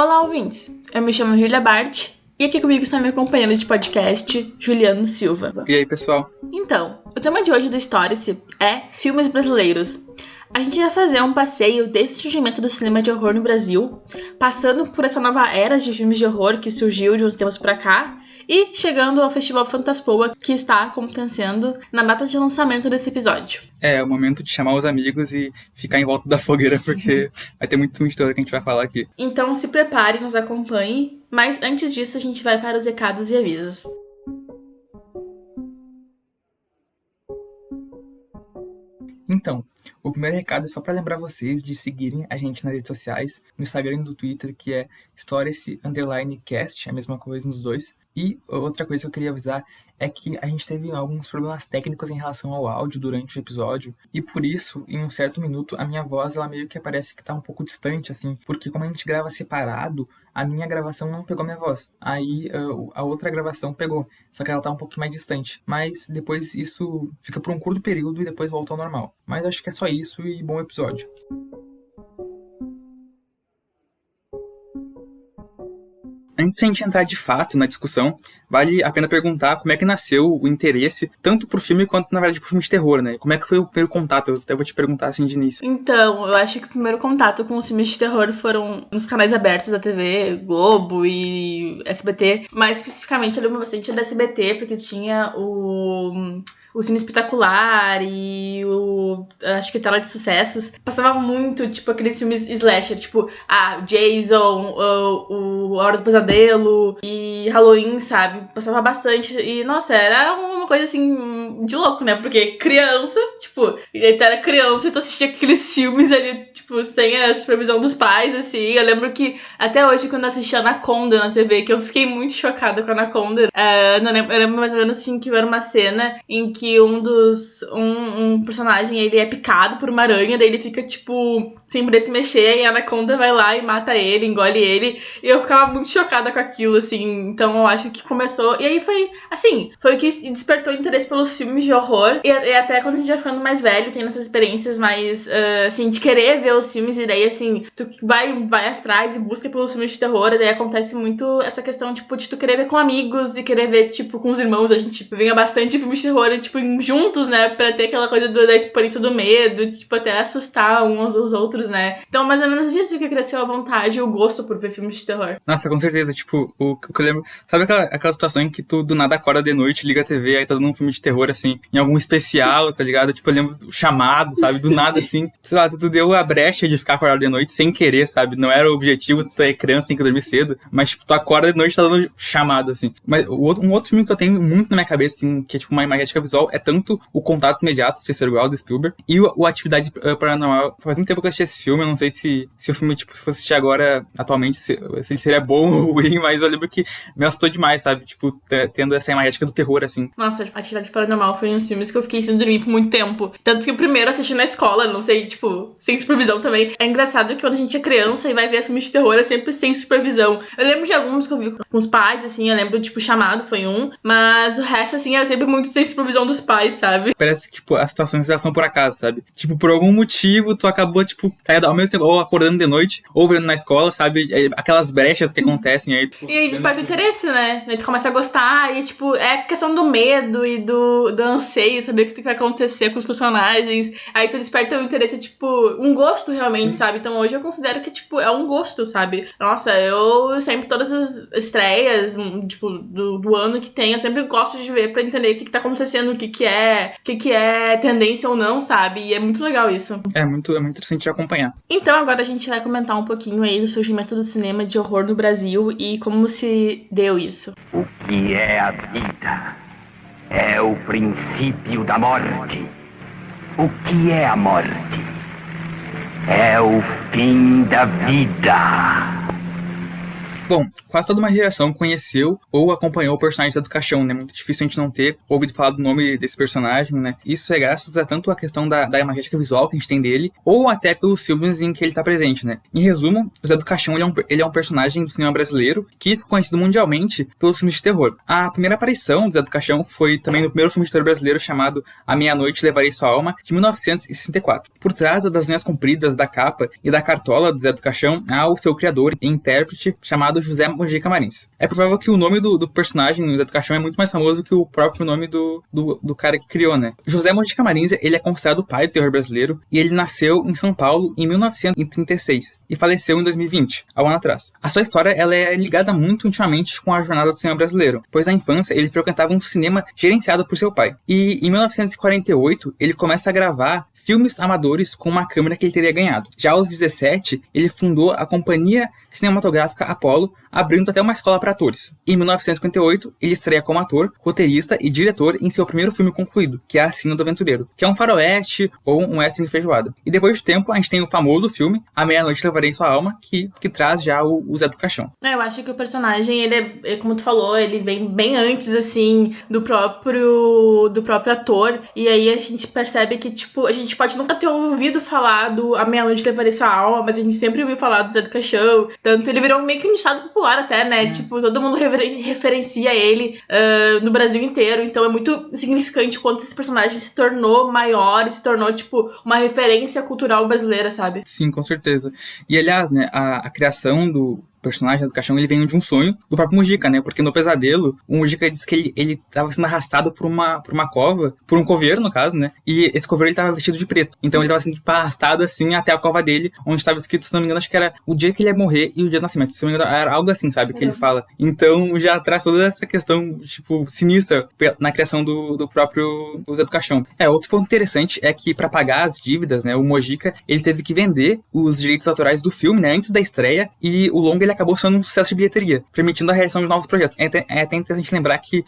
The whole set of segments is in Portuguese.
Olá, ouvintes! Eu me chamo Julia Bart e aqui comigo está meu companheiro de podcast, Juliano Silva. E aí, pessoal? Então, o tema de hoje do Stories é filmes brasileiros. A gente vai fazer um passeio desde o surgimento do cinema de horror no Brasil, passando por essa nova era de filmes de horror que surgiu de uns tempos pra cá, e chegando ao Festival Fantaspoa, que está acontecendo na data de lançamento desse episódio. É o momento de chamar os amigos e ficar em volta da fogueira, porque vai ter muito filme de terror que a gente vai falar aqui. Então se prepare, nos acompanhe, mas antes disso a gente vai para os recados e avisos. Então, o primeiro recado é só para lembrar vocês de seguirem a gente nas redes sociais, no Instagram e no Twitter, que é Stories_Cast, é a mesma coisa nos dois. E outra coisa que eu queria avisar é que a gente teve alguns problemas técnicos em relação ao áudio durante o episódio, e por isso, em um certo minuto, a minha voz, ela meio que parece que tá um pouco distante, assim, porque como a gente grava separado, a minha gravação não pegou minha voz. Aí a outra gravação pegou, só que ela tá um pouquinho mais distante. Mas depois isso fica por um curto período e depois volta ao normal. Mas acho que é só isso e bom episódio. Antes de a gente entrar de fato na discussão, vale a pena perguntar como é que nasceu o interesse, tanto pro filme quanto, na verdade, pro filme de terror, né? Como é que foi o primeiro contato? Eu até vou te perguntar assim de início. Então, eu acho que o primeiro contato com os filmes de terror foram nos canais abertos da TV, Globo e SBT. Mais especificamente, eu lembro bastante da SBT, porque tinha o Cine Espetacular e acho que Tela de Sucessos. Passava muito, tipo, aqueles filmes slasher, tipo, Jason, o A Hora do Pesadelo e Halloween, sabe? Passava bastante e, nossa, era uma coisa, assim, de louco, né? Porque criança, tipo, tu era criança e tu assistia aqueles filmes ali, tipo, sem a supervisão dos pais, assim. Eu lembro que, até hoje, quando eu assistia Anaconda na TV, que eu fiquei muito chocada com a Anaconda, eu lembro mais ou menos, assim, que era uma cena em que um personagem, ele é picado por uma aranha, daí ele fica, tipo, sem poder se mexer, e a Anaconda vai lá e mata ele, engole ele, e eu ficava muito chocada com aquilo, assim, então eu acho que começou, e aí foi o que despertou interesse pelos filmes de horror, e até quando a gente vai ficando mais velho, tem essas experiências mais, assim, de querer ver os filmes, e daí, assim, tu vai atrás e busca pelos filmes de terror, e daí acontece muito essa questão, tipo, de tu querer ver com amigos, e querer ver, tipo, com os irmãos, a gente vê bastante filmes de terror, e, tipo, juntos, né, pra ter aquela coisa da experiência do medo, tipo, até assustar uns aos outros, né. Então, mais ou menos disso que cresceu a vontade e o gosto por ver filmes de terror. Nossa, com certeza, tipo, o que eu lembro... Sabe aquela situação em que tu do nada acorda de noite, liga a TV, aí tá dando um filme de terror, assim, em algum especial, tá ligado? Tipo, eu lembro do Chamado, sabe? Do nada, assim, sei lá, tu deu a brecha de ficar acordado de noite sem querer, sabe? Não era o objetivo, tu é criança, tem que dormir cedo, mas, tipo, tu acorda de noite e tá dando Chamado, assim. Mas um outro filme que eu tenho muito na minha cabeça, assim, que é, tipo, uma imagética visual, é tanto o Contatos Imediatos, Terceiro Grau, do Spielberg, e o Atividade Paranormal. Faz muito tempo que eu assisti esse filme, eu não sei se o filme, tipo, se fosse assistir agora, atualmente, se ele seria bom ou ruim, mas eu lembro que me assustou demais, sabe? Tipo, tendo essa imagética do terror, assim. Nossa, Atividade Paranormal foi um dos filmes que eu fiquei sem dormir por muito tempo. Tanto que o primeiro eu assisti na escola, não sei, tipo, sem supervisão também. É engraçado que quando a gente é criança e vai ver filmes de terror, é sempre sem supervisão. Eu lembro de alguns que eu vi com os pais, assim, eu lembro, tipo, Chamado foi um, mas o resto, assim, era sempre muito sem supervisão dos pais, sabe? Parece que, tipo, as situações são por acaso, sabe? Tipo, por algum motivo, tu acabou, tipo, ao mesmo tempo, ou acordando de noite, ou vendo na escola, sabe? Aquelas brechas que acontecem aí. Tipo, e aí desperta o interesse, né? Aí tu começa a gostar e, tipo, é questão do medo e do anseio, saber o que vai acontecer com os personagens. Aí tu desperta o interesse, tipo, um gosto realmente, sim, sabe? Então hoje eu considero que, tipo, é um gosto, sabe? Nossa, eu sempre, todas as estreias, tipo, do ano que tem, eu sempre gosto de ver pra entender o que tá acontecendo, o que é tendência ou não, sabe? E é muito legal isso. É muito interessante de acompanhar. Então agora a gente vai comentar um pouquinho aí do surgimento do cinema de horror no Brasil e como se deu isso. O que é a vida? É o princípio da morte. O que é a morte? É o fim da vida. Bom, quase toda uma geração conheceu ou acompanhou o personagem Zé do Caixão, né? Muito difícil a gente não ter ouvido falar do nome desse personagem, né? Isso é graças a tanto a questão da imagética visual que a gente tem dele, ou até pelos filmes em que ele tá presente, né? Em resumo, o Zé do Caixão ele é um personagem do cinema brasileiro que ficou conhecido mundialmente pelos filmes de terror. A primeira aparição do Zé do Caixão foi também no primeiro filme de terror brasileiro chamado A Meia-Noite Levarei Sua Alma, de 1964. Por trás das linhas compridas da capa e da cartola do Zé do Caixão há o seu criador e intérprete chamado José Mojica Marins. É provável que o nome do personagem no Zé do Caixão é muito mais famoso que o próprio nome do cara que criou, né? José Mojica Marins, ele é considerado o pai do terror brasileiro e ele nasceu em São Paulo em 1936 e faleceu em 2020, há um ano atrás. A sua história ela é ligada muito intimamente com a jornada do cinema brasileiro, pois na infância ele frequentava um cinema gerenciado por seu pai. E em 1948 ele começa a gravar filmes amadores com uma câmera que ele teria ganhado. Já aos 17, ele fundou a Companhia Cinematográfica Apollo, abrindo até uma escola para atores. Em 1958, ele estreia como ator, roteirista e diretor em seu primeiro filme concluído, que é A Sina do Aventureiro, que é um faroeste ou um western de feijoada. E depois de tempo, a gente tem o famoso filme A Meia-Noite Levarei Sua Alma, que traz já o Zé do Caixão. Eu acho que o personagem, ele é, como tu falou, ele vem bem antes, assim, do próprio ator, e aí a gente percebe que, tipo, a gente pode nunca ter ouvido falar do A Meia-Noite Levarei Sua Alma, mas a gente sempre ouviu falar do Zé do Caixão, tanto ele virou meio que um estado popular até, né, tipo, todo mundo referencia ele no Brasil inteiro, então é muito significante quanto esse personagem se tornou maior, se tornou, tipo, uma referência cultural brasileira, sabe? Sim, com certeza. E, aliás, né, a criação do personagem do Caixão, ele vem de um sonho do próprio Mujica, né? Porque no pesadelo, o Mujica disse que ele tava sendo arrastado por uma cova, por um coveiro, no caso, né? E esse coveiro, ele tava vestido de preto. Então ele tava sendo arrastado, assim, até a cova dele, onde estava escrito, se não me engano, acho que era o dia que ele ia morrer e o dia do nascimento. Se não me engano, era algo assim, sabe? Que ele fala. Então já traz toda essa questão, tipo, sinistra na criação do próprio Zé do Caixão. Outro ponto interessante é que, pra pagar as dívidas, né? O Mujica, ele teve que vender os direitos autorais do filme, né? Antes da estreia, e o longa, ele acabou sendo um sucesso de bilheteria, permitindo a realização de novos projetos. É até interessante lembrar que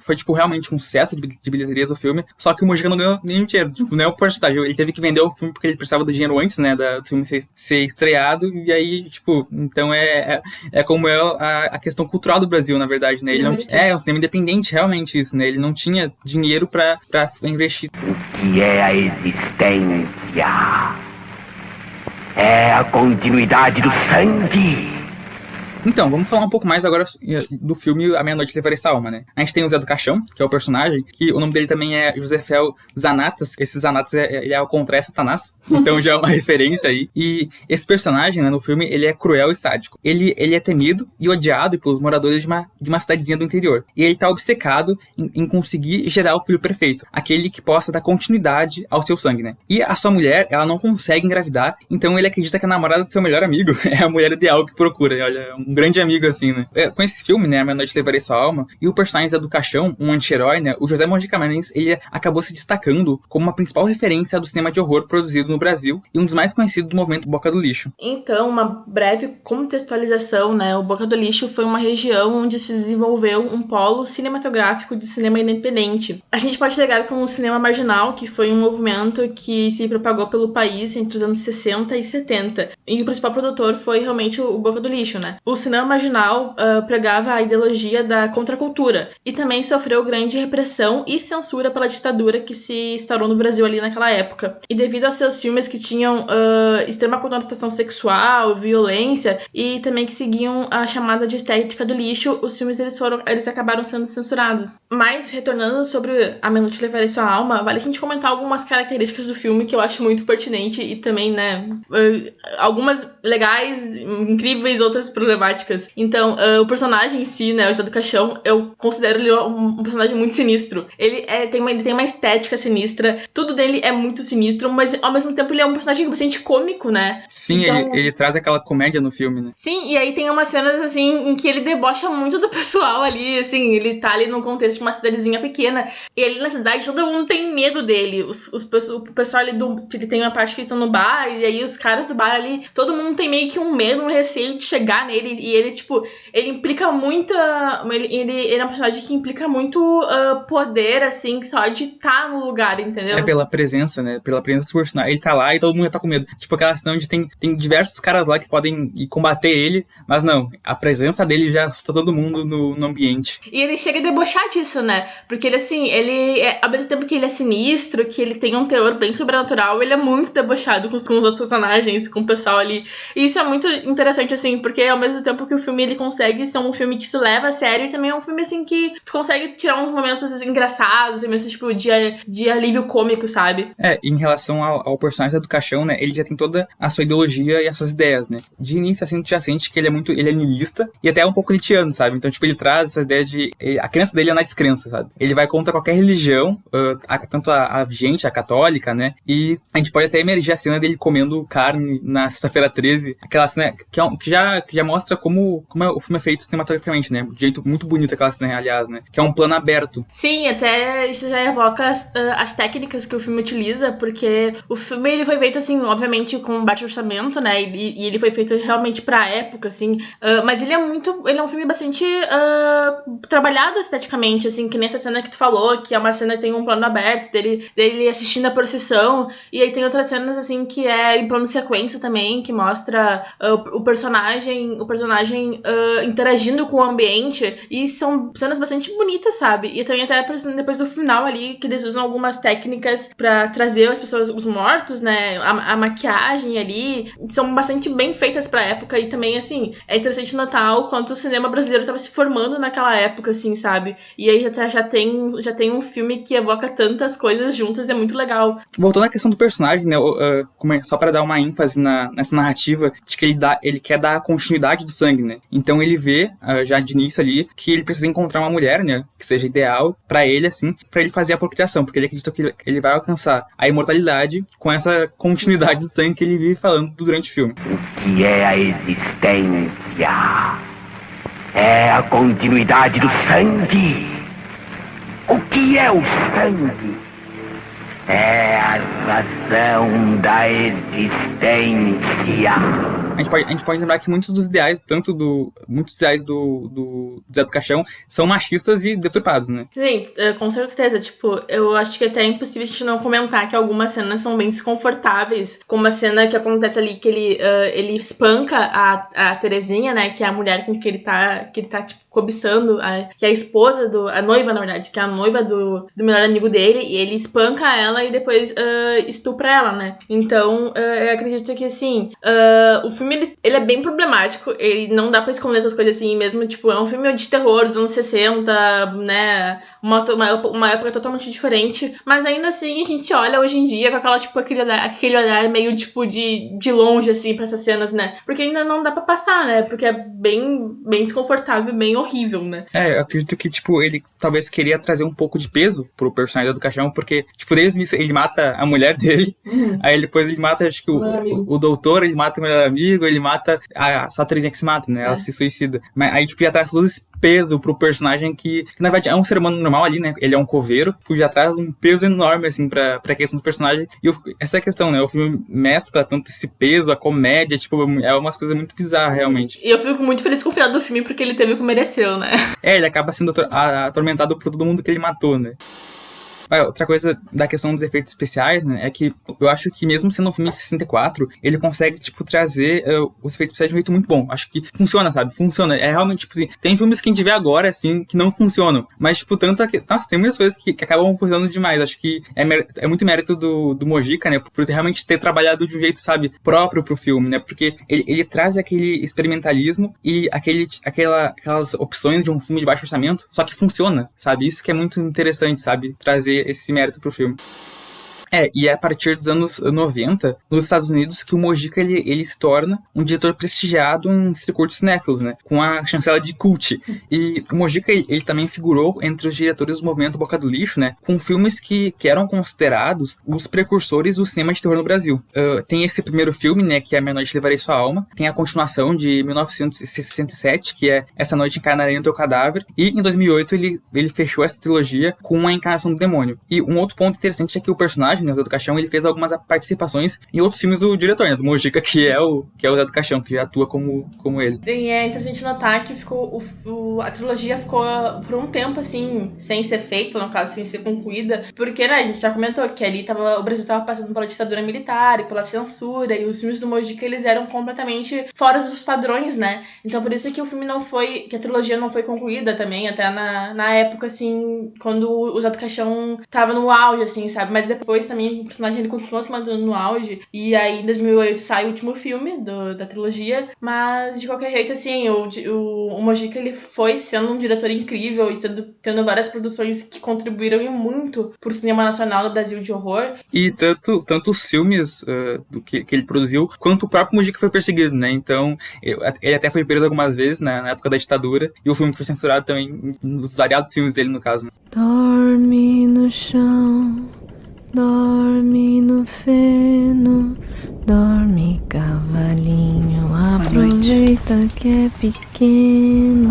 foi, tipo, realmente um sucesso de bilheterias do filme, só que o Mujica não ganhou nenhum dinheiro, tipo, não é o porcentagem. Ele teve que vender o filme porque ele precisava do dinheiro antes, né, do filme ser estreado, e aí, tipo, então é como é a questão cultural do Brasil, na verdade, né, ele não é um cinema independente, realmente isso, né, ele não tinha dinheiro pra investir. O que é a existência? É a continuidade do sangue. Então, vamos falar um pouco mais agora do filme A Meia-Noite Levarei Sua Alma, né? A gente tem o Zé do Caixão, que é o personagem, que o nome dele também é Josefel Zanatas. Esse Zanatas, ele é ao contrário, Satanás. Então já é uma referência aí. E esse personagem, né, no filme, ele é cruel e sádico. Ele é temido e odiado pelos moradores de uma cidadezinha do interior. E ele tá obcecado em conseguir gerar o filho perfeito. Aquele que possa dar continuidade ao seu sangue, né? E a sua mulher, ela não consegue engravidar, então ele acredita que a namorada do seu melhor amigo é a mulher ideal que procura. E olha, um grande amigo, assim, né? Com esse filme, né, A Meia-Noite Levarei Sua Alma, e o personagem Zé do Caixão, um anti-herói, né, o José Mojica Marins, ele acabou se destacando como uma principal referência do cinema de horror produzido no Brasil e um dos mais conhecidos do movimento Boca do Lixo. Então, uma breve contextualização, né, o Boca do Lixo foi uma região onde se desenvolveu um polo cinematográfico de cinema independente. A gente pode ligar com o cinema marginal, que foi um movimento que se propagou pelo país entre os anos 60 e 70, e o principal produtor foi realmente o Boca do Lixo, né. O cinema marginal pregava a ideologia da contracultura e também sofreu grande repressão e censura pela ditadura que se instaurou no Brasil ali naquela época. E devido aos seus filmes que tinham extrema conotação sexual, violência e também que seguiam a chamada de estética do lixo, os filmes eles acabaram sendo censurados. Mas, retornando sobre A Meia-Noite Levarei Sua Alma, vale a gente comentar algumas características do filme que eu acho muito pertinente e também, né, algumas legais, incríveis, outras problemáticas. Então, o personagem em si, né, o José do Caixão, eu considero ele um personagem muito sinistro. Ele tem uma estética sinistra, tudo dele é muito sinistro, mas ao mesmo tempo ele é um personagem bastante cômico, né? Sim, então, ele traz aquela comédia no filme, né? Sim, e aí tem umas cenas, assim, em que ele debocha muito do pessoal ali, assim, ele tá ali no contexto de uma cidadezinha pequena, e ali na cidade todo mundo tem medo dele. O pessoal ali ele tem uma parte que eles estão no bar, e aí os caras do bar ali, todo mundo tem meio que um medo, um receio de chegar nele E ele, tipo, ele implica muita... Ele é um personagem que implica muito poder, assim, só de estar no lugar, entendeu? É pela presença, né? Pela presença do personagem. Ele tá lá e todo mundo tá com medo. Tipo aquela cena onde tem diversos caras lá que podem ir combater ele, mas não, a presença dele já assusta todo mundo no ambiente. E ele chega a debochar disso, né? Porque ele, assim, ao mesmo tempo que ele é sinistro, que ele tem um teor bem sobrenatural, ele é muito debochado com os outros personagens, com o pessoal ali. E isso é muito interessante, assim, porque ao mesmo tempo que o filme ele consegue ser um filme que se leva a sério, e também é um filme, assim, que tu consegue tirar uns momentos engraçados, mesmo, tipo, de alívio cômico, sabe? Em relação ao personagem do Caixão, né, ele já tem toda a sua ideologia e essas ideias, né. De início, assim, tu já sente que ele é niilista e até um pouco nietzschiano, sabe? Então, tipo, ele traz essas ideias de... A crença dele é na descrença, sabe? Ele vai contra qualquer religião, tanto a vigente, a católica, né? E a gente pode até emergir a cena dele comendo carne na sexta-feira 13, aquela cena que já mostra como o filme é feito cinematograficamente, né? De jeito muito bonito aquela cena, aliás, né? Que é um plano aberto. Sim, até isso já evoca as técnicas que o filme utiliza, porque o filme ele foi feito, assim, obviamente com baixo orçamento, né? E ele foi feito realmente pra época, assim. Mas ele é um filme bastante trabalhado esteticamente, assim, que nessa cena que tu falou, que é uma cena que tem um plano aberto dele assistindo a procissão, e aí tem outras cenas, assim, que é em plano sequência também, que mostra o personagem interagindo com o ambiente, e são cenas bastante bonitas, sabe? E também até depois do final ali, que eles usam algumas técnicas pra trazer as pessoas, os mortos, né? A maquiagem ali, são bastante bem feitas pra época, e também, assim, é interessante notar o quanto o cinema brasileiro tava se formando naquela época, assim, sabe? E aí já tem um filme que evoca tantas coisas juntas, é muito legal. Voltando à questão do personagem, né, só pra dar uma ênfase nessa narrativa de que ele quer dar a continuidade do sangue, né? Então ele vê, já de início ali, que ele precisa encontrar uma mulher, né, que seja ideal pra ele, assim, pra ele fazer a procriação, porque ele acredita que ele vai alcançar a imortalidade com essa continuidade do sangue que ele vive falando durante o filme. O que é a existência? É a continuidade do sangue. O que é o sangue? É a razão da existência. A gente pode lembrar que muitos ideais do Zé do Caixão são machistas e deturpados, né? Sim, com certeza. Tipo, eu acho que até é impossível a gente não comentar que algumas cenas são bem desconfortáveis. Como a cena que acontece ali, que ele espanca a Terezinha, né? Que é a mulher com que ele tá tipo, cobiçando, que é a esposa a noiva, na verdade, que é a noiva do melhor amigo dele, e ele espanca ela e depois estupra ela, né? Então, eu acredito que, assim, o filme, ele é bem problemático, ele não dá pra esconder essas coisas assim, mesmo, tipo, é um filme de terror dos anos 60, né? Uma época totalmente diferente, mas ainda assim, a gente olha hoje em dia com aquela, tipo, aquele olhar meio, tipo, de longe, assim, pra essas cenas, né? Porque ainda não dá pra passar, né? Porque é bem, bem desconfortável, bem horrível, né? Eu acredito que, tipo, ele talvez queria trazer um pouco de peso pro personagem do Caixão, porque, tipo, desde isso ele mata a mulher dele, aí depois ele mata, acho que o doutor, ele mata o melhor amigo, ele mata só a Terezinha que se mata, né? Ela se suicida. Mas aí, tipo, já traz todo esse peso pro personagem que, na verdade, é um ser humano normal ali, né? Ele é um coveiro, que já traz um peso enorme, assim, pra questão do personagem. E essa é a questão, né? O filme mescla tanto esse peso, a comédia, tipo, é umas coisas muito bizarras, realmente. E eu fico muito feliz com o final do filme, porque ele teve o que mereceu, né? Ele acaba sendo atormentado por todo mundo que ele matou, né? Outra coisa da questão dos efeitos especiais, né, é que eu acho que mesmo sendo um filme de 64, ele consegue, tipo, trazer os efeitos especiais de um jeito muito bom. Acho que funciona, sabe? Funciona. É realmente, tipo assim, tem filmes que a gente vê agora, assim, que não funcionam. Mas, tipo, nossa, tem muitas coisas que acabam funcionando demais. Acho que é muito mérito do Mojica, né, por realmente ter trabalhado de um jeito, sabe, próprio pro filme, né? Porque ele traz aquele experimentalismo e aquelas opções de um filme de baixo orçamento, só que funciona, sabe? Isso que é muito interessante, sabe? Trazer esse mérito pro filme. E é a partir dos anos 90, nos Estados Unidos, que o Mojica, ele se torna um diretor prestigiado em circuitos cinéfilos, né? Com a chancela de cult. E o Mojica, ele também figurou entre os diretores do movimento Boca do Lixo, né? Com filmes que eram considerados os precursores do cinema de terror no Brasil. Tem esse primeiro filme, né? Que é A Meia-Noite Levarei Sua Alma. Tem a continuação de 1967, que é Essa Noite Encarnarei no Teu Cadáver. E em 2008, ele fechou essa trilogia com A Encarnação do Demônio. E um outro ponto interessante é que o personagem, personagem, né, o Zé do Caixão, ele fez algumas participações em outros filmes do diretor, né, do Mojica, que é o Zé do Caixão, que já atua como ele. E é interessante notar que a trilogia ficou por um tempo, assim, sem ser feita, no caso, sem ser concluída, porque, né, a gente já comentou que ali o Brasil tava passando pela ditadura militar e pela censura, e os filmes do Mojica, eles eram completamente fora dos padrões, né? Então, por isso que a trilogia não foi concluída também, até na época, assim, quando o Zé do Caixão tava no auge, assim, sabe? Mas depois também o personagem, ele continuou se mantendo no auge, e aí em 2008 sai o último filme da trilogia, mas de qualquer jeito, assim, o Mojica, ele foi sendo um diretor incrível e tendo várias produções que contribuíram muito pro cinema nacional do Brasil de horror. E tanto os filmes que ele produziu, quanto o próprio Mojica foi perseguido, né? Então, ele até foi preso algumas vezes, né, na época da ditadura, e o filme foi censurado também nos variados filmes dele, no caso. Né? Dorme no chão, dorme no feno, dorme cavalinho, aproveita que é pequeno.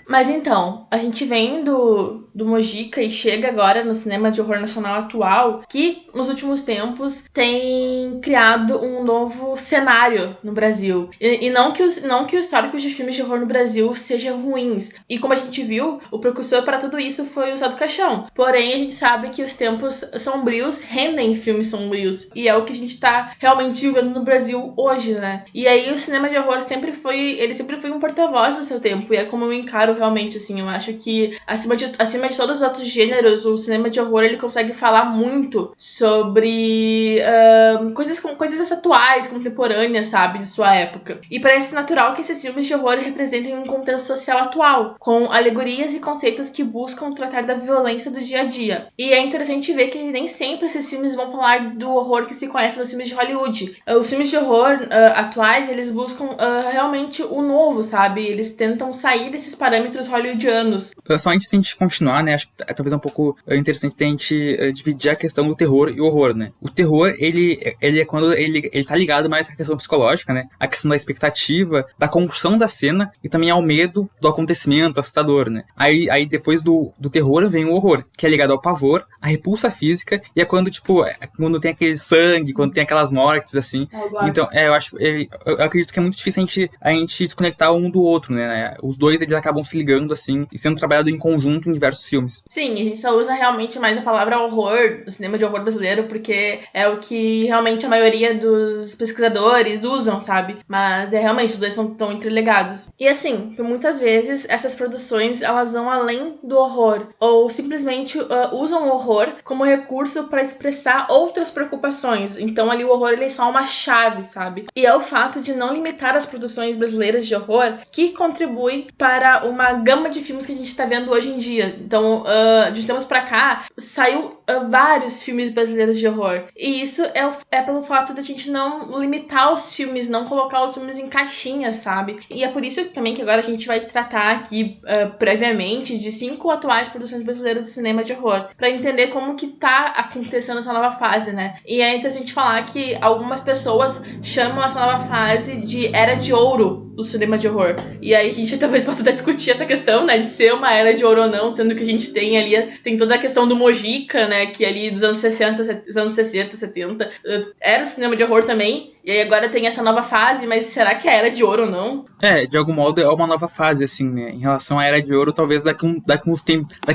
Mas então, a gente vem do Mojica e chega agora no cinema de horror nacional atual, que nos últimos tempos tem criado um novo cenário no Brasil. E não que os históricos de filmes de horror no Brasil sejam ruins. E como a gente viu, o precursor para tudo isso foi o Zé do Caixão. Porém, a gente sabe que os tempos sombrios rendem filmes sombrios. E é o que a gente tá realmente vivendo no Brasil hoje, né? E aí o cinema de horror sempre foi um porta-voz do seu tempo. E é como eu encaro realmente, assim. Eu acho que acima de todos os outros gêneros, o cinema de horror, ele consegue falar muito sobre coisas atuais, contemporâneas, sabe, de sua época. E parece natural que esses filmes de horror representem um contexto social atual, com alegorias e conceitos que buscam tratar da violência do dia a dia. E é interessante ver que nem sempre esses filmes vão falar do horror que se conhece nos filmes de Hollywood. Os filmes de horror atuais, eles buscam realmente o novo, sabe? Eles tentam sair desses parâmetros hollywoodianos. Só antes de a gente continuar, né, acho que talvez é um pouco interessante a gente dividir a questão do terror e o horror, né. O terror, ele é quando ele tá ligado mais à questão psicológica, né, a questão da expectativa, da construção da cena e também ao medo do acontecimento assustador, né. Aí depois do terror vem o horror, que é ligado ao pavor, à repulsa física, e é quando, quando tem aquele sangue, quando tem aquelas mortes, assim. Então, eu acredito que é muito difícil a gente desconectar um do outro, né. Os dois, eles acabam se ligando, assim, e sendo trabalhado em conjunto em diversos filmes. Sim, a gente só usa realmente mais a palavra horror no cinema de horror brasileiro porque é o que realmente a maioria dos pesquisadores usam, sabe? Mas realmente os dois são tão interligados. E assim, por muitas vezes essas produções, elas vão além do horror ou simplesmente usam o horror como recurso para expressar outras preocupações. Então ali o horror, ele é só uma chave, sabe? E é o fato de não limitar as produções brasileiras de horror que contribui para uma gama de filmes que a gente tá vendo hoje em dia. Então, de tempos pra cá, saiu vários filmes brasileiros de horror. E isso é pelo fato de a gente não limitar os filmes, não colocar os filmes em caixinhas, sabe? E é por isso também que agora a gente vai tratar aqui, previamente, de 5 atuais produções brasileiras de cinema de horror, pra entender como que tá acontecendo essa nova fase, né? E é interessante falar que algumas pessoas chamam essa nova fase de Era de Ouro do cinema de horror. E aí a gente talvez possa até discutir essa questão, né, de ser uma era de ouro ou não, sendo que a gente tem toda a questão do Mojica, né, que ali dos anos 60, 70, era o cinema de horror também, e aí agora tem essa nova fase, mas será que é a era de ouro ou não? De algum modo é uma nova fase, assim, né, em relação à era de ouro, talvez daqui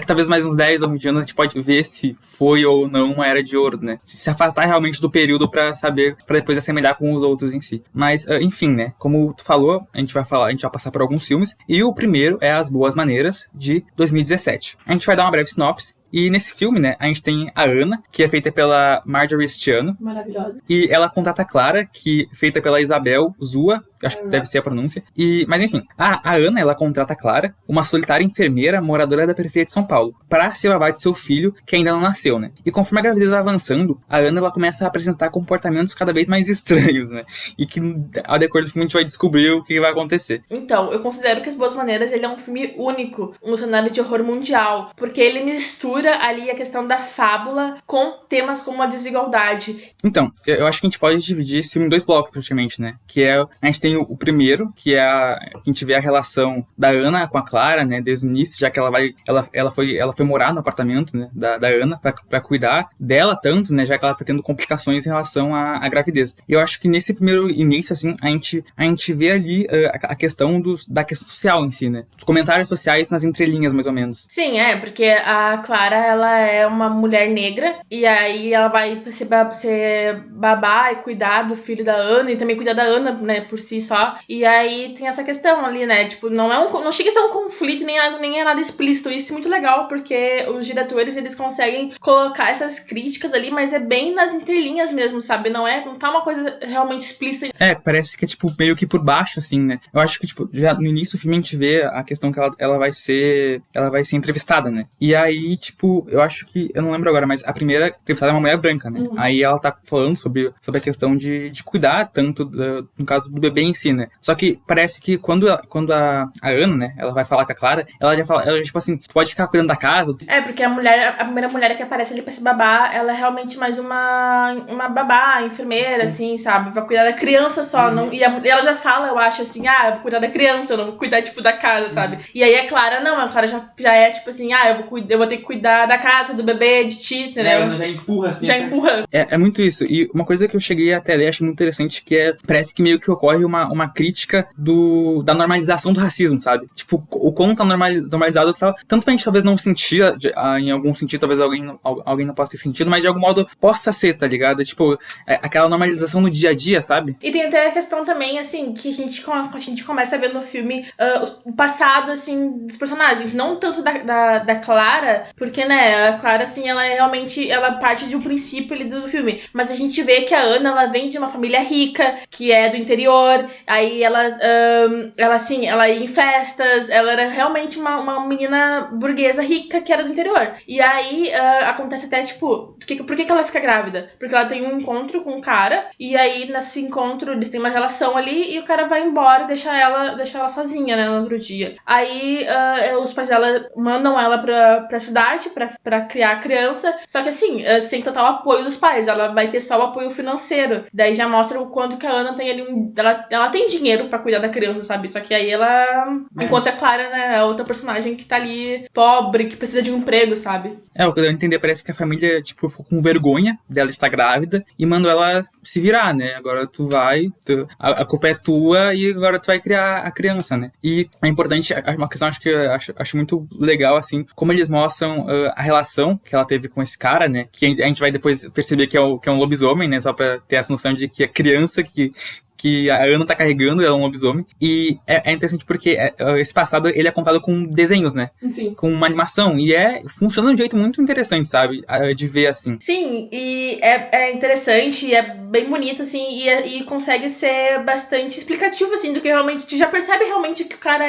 talvez mais uns 10 ou 20 anos a gente pode ver se foi ou não uma era de ouro, né, se afastar realmente do período pra saber, pra depois assemelhar com os outros em si. Mas, enfim, né, como tu falou, a gente vai passar por alguns filmes, e o primeiro é As Boas Maneiras, de 2017. A gente vai dar uma breve sinopse, e nesse filme, né, a gente tem a Ana, que é feita pela Marjorie Stiano. Maravilhosa. E ela contrata a Clara, que é feita pela Isabel Zua, acho que deve ser a pronúncia. Mas enfim, a Ana, ela contrata a Clara, uma solitária enfermeira moradora da periferia de São Paulo, para ser babá de seu filho, que ainda não nasceu, né. E conforme a gravidez vai avançando, a Ana, ela começa a apresentar comportamentos cada vez mais estranhos, né. E que, ao decorrer do filme, a gente vai descobrir o que vai acontecer. Então, eu considero que As Boas Maneiras, ele é um filme único, um cenário de horror mundial, porque ele mistura ali a questão da fábula com temas como a desigualdade. Então, eu acho que a gente pode dividir esse filme em 2 blocos, praticamente, né? Que a gente tem tem o primeiro, que é a gente vê a relação da Ana com a Clara, né, desde o início, já que ela foi morar no apartamento, né, da Ana pra cuidar dela tanto, né, já que ela tá tendo complicações em relação à gravidez. E eu acho que nesse primeiro início, assim, a gente vê ali a questão da questão social em si, né, os comentários sociais nas entrelinhas, mais ou menos. Sim, porque a Clara, ela é uma mulher negra, e aí ela vai ser babá e cuidar do filho da Ana, e também cuidar da Ana, né, por si só. E aí tem essa questão ali, né, tipo, não chega a ser um conflito, nem é nada explícito. Isso é muito legal, porque os diretores, eles conseguem colocar essas críticas ali, mas é bem nas entrelinhas mesmo, sabe? Não tá uma coisa realmente explícita. Parece que é, tipo, meio que por baixo, assim, né? Eu acho que, tipo, já no início do filme a gente vê a questão que ela vai ser entrevistada, né? E aí, tipo, eu acho que, eu não lembro agora, mas a primeira entrevistada é uma mulher branca, né? Uhum. Aí ela tá falando sobre a questão de cuidar tanto, no caso do bebê em si, né? Só que parece que quando a Ana, né, ela vai falar com a Clara, ela já fala, tipo assim, tu pode ficar cuidando da casa. Porque a primeira mulher que aparece ali pra se babar, ela é realmente mais uma babá, enfermeira, sim, assim, sabe? Vai cuidar da criança só, não, e ela já fala, eu acho, assim, eu vou cuidar da criança, eu não vou cuidar, tipo, da casa, sabe? E aí a Clara já é, tipo assim, eu vou ter que cuidar da casa, do bebê, de ti, entendeu? Ela já empurra, assim. Já empurra. É muito isso. E uma coisa que eu cheguei até ler, acho muito interessante, que parece que meio que ocorre uma crítica da normalização do racismo, sabe? Tipo, o quão tá normalizado, tanto pra gente talvez não sentir, em algum sentido, talvez alguém não possa ter sentido, mas de algum modo possa ser, tá ligado? Tipo, aquela normalização no dia a dia, sabe? E tem até a questão também, assim, que a gente começa a ver no filme o passado, assim, dos personagens. Não tanto da Clara, porque, né, a Clara, assim, ela realmente, ela parte de um princípio ali do filme. Mas a gente vê que a Ana, ela vem de uma família rica, que é do interior. Aí ela assim, ela ia em festas, ela era realmente uma menina burguesa rica que era do interior. E aí acontece até, tipo, por que ela fica grávida? Porque ela tem um encontro com um cara, e aí nesse encontro eles têm uma relação ali, e o cara vai embora e deixa ela sozinha, né, no outro dia. Aí os pais dela mandam ela pra cidade pra criar a criança, só que assim, sem total apoio dos pais, ela vai ter só o apoio financeiro. Daí já mostra o quanto que a Ana tem ali, ela tem dinheiro pra cuidar da criança, sabe? Só que aí ela, enquanto a Clara, né, é outra personagem que tá ali pobre, que precisa de um emprego, sabe? O que eu entender, parece que a família, tipo, ficou com vergonha dela estar grávida e mandou ela se virar, né? Agora tu vai, a culpa é tua e agora tu vai criar a criança, né? E é importante, uma questão que eu acho muito legal, assim, como eles mostram a relação que ela teve com esse cara, né? Que a gente vai depois perceber que é um lobisomem, né? Só pra ter essa noção de que a criança que a Ana tá carregando, ela é um lobisomem. E é interessante porque esse passado, ele é contado com desenhos, né? Sim. Com uma animação. E funciona de um jeito muito interessante, sabe? De ver, assim. Sim, e é interessante, é bem bonito, assim, e consegue ser bastante explicativo, assim, do que realmente... Tu já percebe realmente que o cara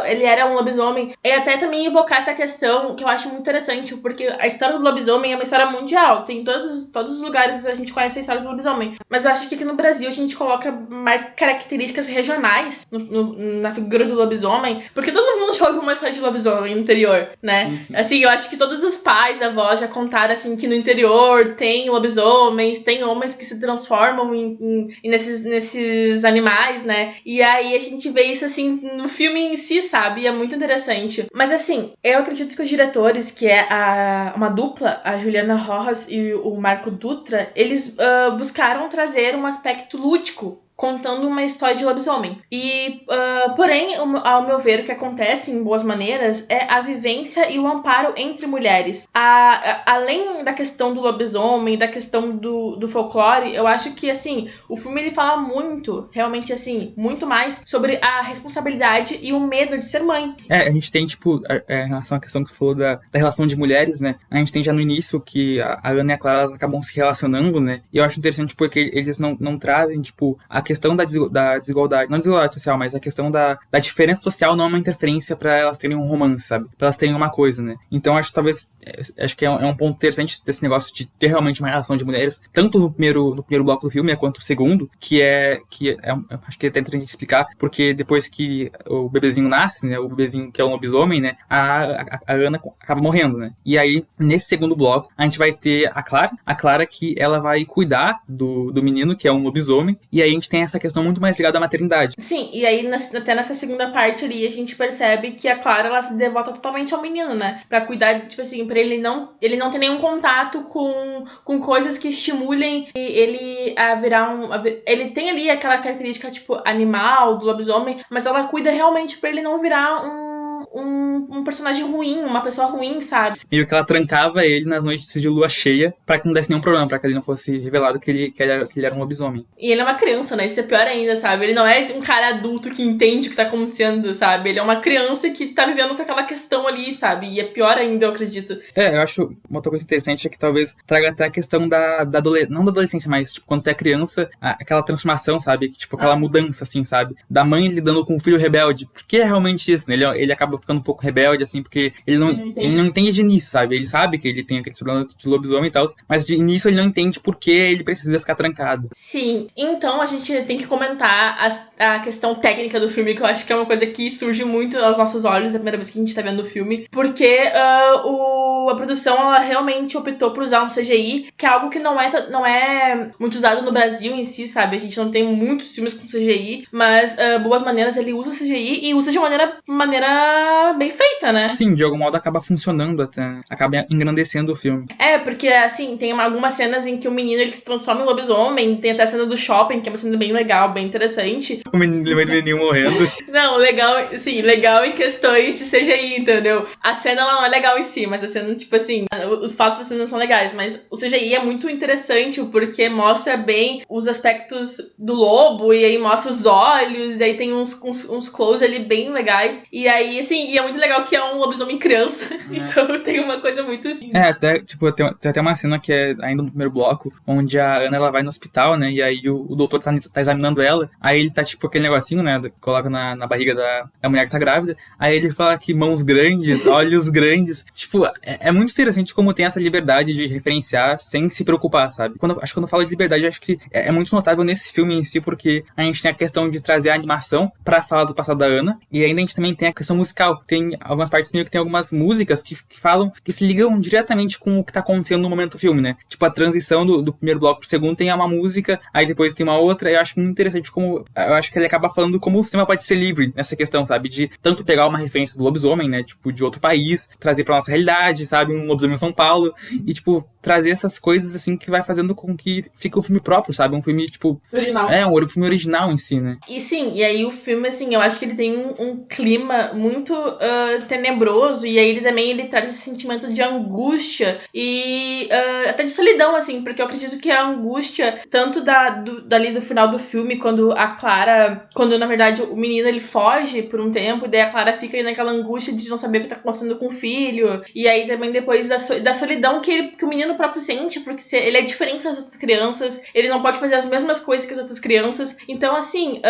ele era um lobisomem. E até também evocar essa questão, que eu acho muito interessante, porque a história do lobisomem é uma história mundial. Tem todos os lugares a gente conhece a história do lobisomem. Mas eu acho que aqui no Brasil a gente coloca mais características regionais na figura do lobisomem, porque todo mundo joga uma história de lobisomem no interior, né? Sim. Assim, eu acho que todos os pais, avós já contaram, assim, que no interior tem lobisomens, tem homens que se transformam nesses animais, né? E aí a gente vê isso, assim, no filme em si, sabe? E é muito interessante. Mas, assim, eu acredito que os diretores, que é uma dupla, a Juliana Rojas e o Marco Dutra, eles buscaram trazer um aspecto lúdico contando uma história de lobisomem. E, porém, ao meu ver, o que acontece em Boas Maneiras é a vivência e o amparo entre mulheres. Além da questão do lobisomem, da questão do folclore, eu acho que, assim, o filme ele fala muito, realmente, assim, muito mais sobre a responsabilidade e o medo de ser mãe. A gente tem, tipo, em relação à questão que falou da relação de mulheres, né? A gente tem já no início que a Ana e a Clara elas acabam se relacionando, né? E eu acho interessante porque eles não trazem, tipo, a questão da desigualdade, não desigualdade social, mas a questão da diferença social não é uma interferência pra elas terem um romance, sabe? Pra elas terem uma coisa, né? Então acho que é um ponto interessante desse negócio de ter realmente uma relação de mulheres, tanto no primeiro bloco do filme, quanto o segundo, que acho que é até interessante explicar, porque depois que o bebezinho nasce, né? O bebezinho que é um lobisomem, né? A Ana acaba morrendo, né? E aí, nesse segundo bloco, a gente vai ter a Clara que ela vai cuidar do menino, que é um lobisomem, e aí a gente tem tem essa questão muito mais ligada à maternidade. Sim, e aí até nessa segunda parte ali a gente percebe que a Clara, ela se devota totalmente ao menino, né? Pra cuidar, tipo assim, pra ele não ter nenhum contato com coisas que estimulem ele a virar ele tem ali aquela característica, tipo, animal, do lobisomem, mas ela cuida realmente pra ele não virar um personagem ruim, uma pessoa ruim, sabe? Meio que ela trancava ele nas noites de lua cheia pra que não desse nenhum problema, pra que ele não fosse revelado que ele era um lobisomem. E ele é uma criança, né? Isso é pior ainda, sabe? Ele não é um cara adulto que entende o que tá acontecendo, sabe? Ele é uma criança que tá vivendo com aquela questão ali, sabe? E é pior ainda, eu acredito. Eu acho uma outra coisa interessante é que talvez traga até a questão não da adolescência, mas tipo, quando tu é criança, aquela transformação, sabe? Tipo, aquela mudança, assim, sabe? Da mãe lidando com o filho rebelde. Porque é realmente isso, né? Ele acaba ficando um pouco rebelde, assim, porque ele não entende de início, sabe? Ele sabe que ele tem aquele problema de lobisomem e tal, mas de início ele não entende por que ele precisa ficar trancado. Sim, então a gente tem que comentar a questão técnica do filme, que eu acho que é uma coisa que surge muito aos nossos olhos a primeira vez que a gente tá vendo o filme, porque a produção, ela realmente optou por usar um CGI, que é algo que não é muito usado no Brasil em si, sabe? A gente não tem muitos filmes com CGI, mas Boas Maneiras, ele usa CGI e usa de maneira bem feita, né? Sim, de algum modo acaba funcionando até, acaba engrandecendo o filme. Porque, assim, tem algumas cenas em que o menino, ele se transforma em lobisomem, tem até a cena do shopping, que é uma cena bem legal, bem interessante. O menino morrendo. Não, legal, sim, legal em questões de CGI, entendeu? A cena, ela não é legal em si, mas a cena, tipo assim, os fatos da cena são legais, mas o CGI é muito interessante, porque mostra bem os aspectos do lobo, e aí mostra os olhos, e aí tem uns close ali bem legais, e aí, assim, e é muito legal que é um lobisomem criança, então tem uma coisa muito assim. Até, tipo, tem até uma cena que é ainda no primeiro bloco, onde a Ana, ela vai no hospital, né, e aí o doutor tá examinando ela, aí ele tá, tipo, aquele negocinho, né, coloca na barriga da mulher que tá grávida, aí ele fala que mãos grandes, olhos grandes, tipo, é muito interessante como tem essa liberdade de referenciar sem se preocupar, sabe? Quando eu falo de liberdade, acho que é muito notável nesse filme em si, porque a gente tem a questão de trazer a animação pra falar do passado da Ana, e ainda a gente também tem a questão musical, tem algumas partes meio que tem algumas músicas que falam, que se ligam diretamente com o que tá acontecendo no momento do filme, né? Tipo, a transição do primeiro bloco pro segundo tem uma música, aí depois tem uma outra, e eu acho muito interessante como, eu acho que ele acaba falando como o cinema pode ser livre nessa questão, sabe? De tanto pegar uma referência do lobisomem, né? Tipo, de outro país, trazer pra nossa realidade, sabe? Um lobisomem em São Paulo, e, tipo, trazer essas coisas, assim, que vai fazendo com que fique um filme próprio, sabe? Um filme, tipo... original. Um filme original em si, né? E sim, e aí o filme, assim, eu acho que ele tem um clima muito tenebroso, e aí ele traz esse sentimento de angústia e até de solidão, assim, porque eu acredito que a angústia, tanto dali do final do filme, quando na verdade o menino, ele foge por um tempo, e daí a Clara fica aí naquela angústia de não saber o que tá acontecendo com o filho, e aí também depois da solidão que o menino próprio sente, porque ele é diferente das outras crianças, ele não pode fazer as mesmas coisas que as outras crianças, então assim,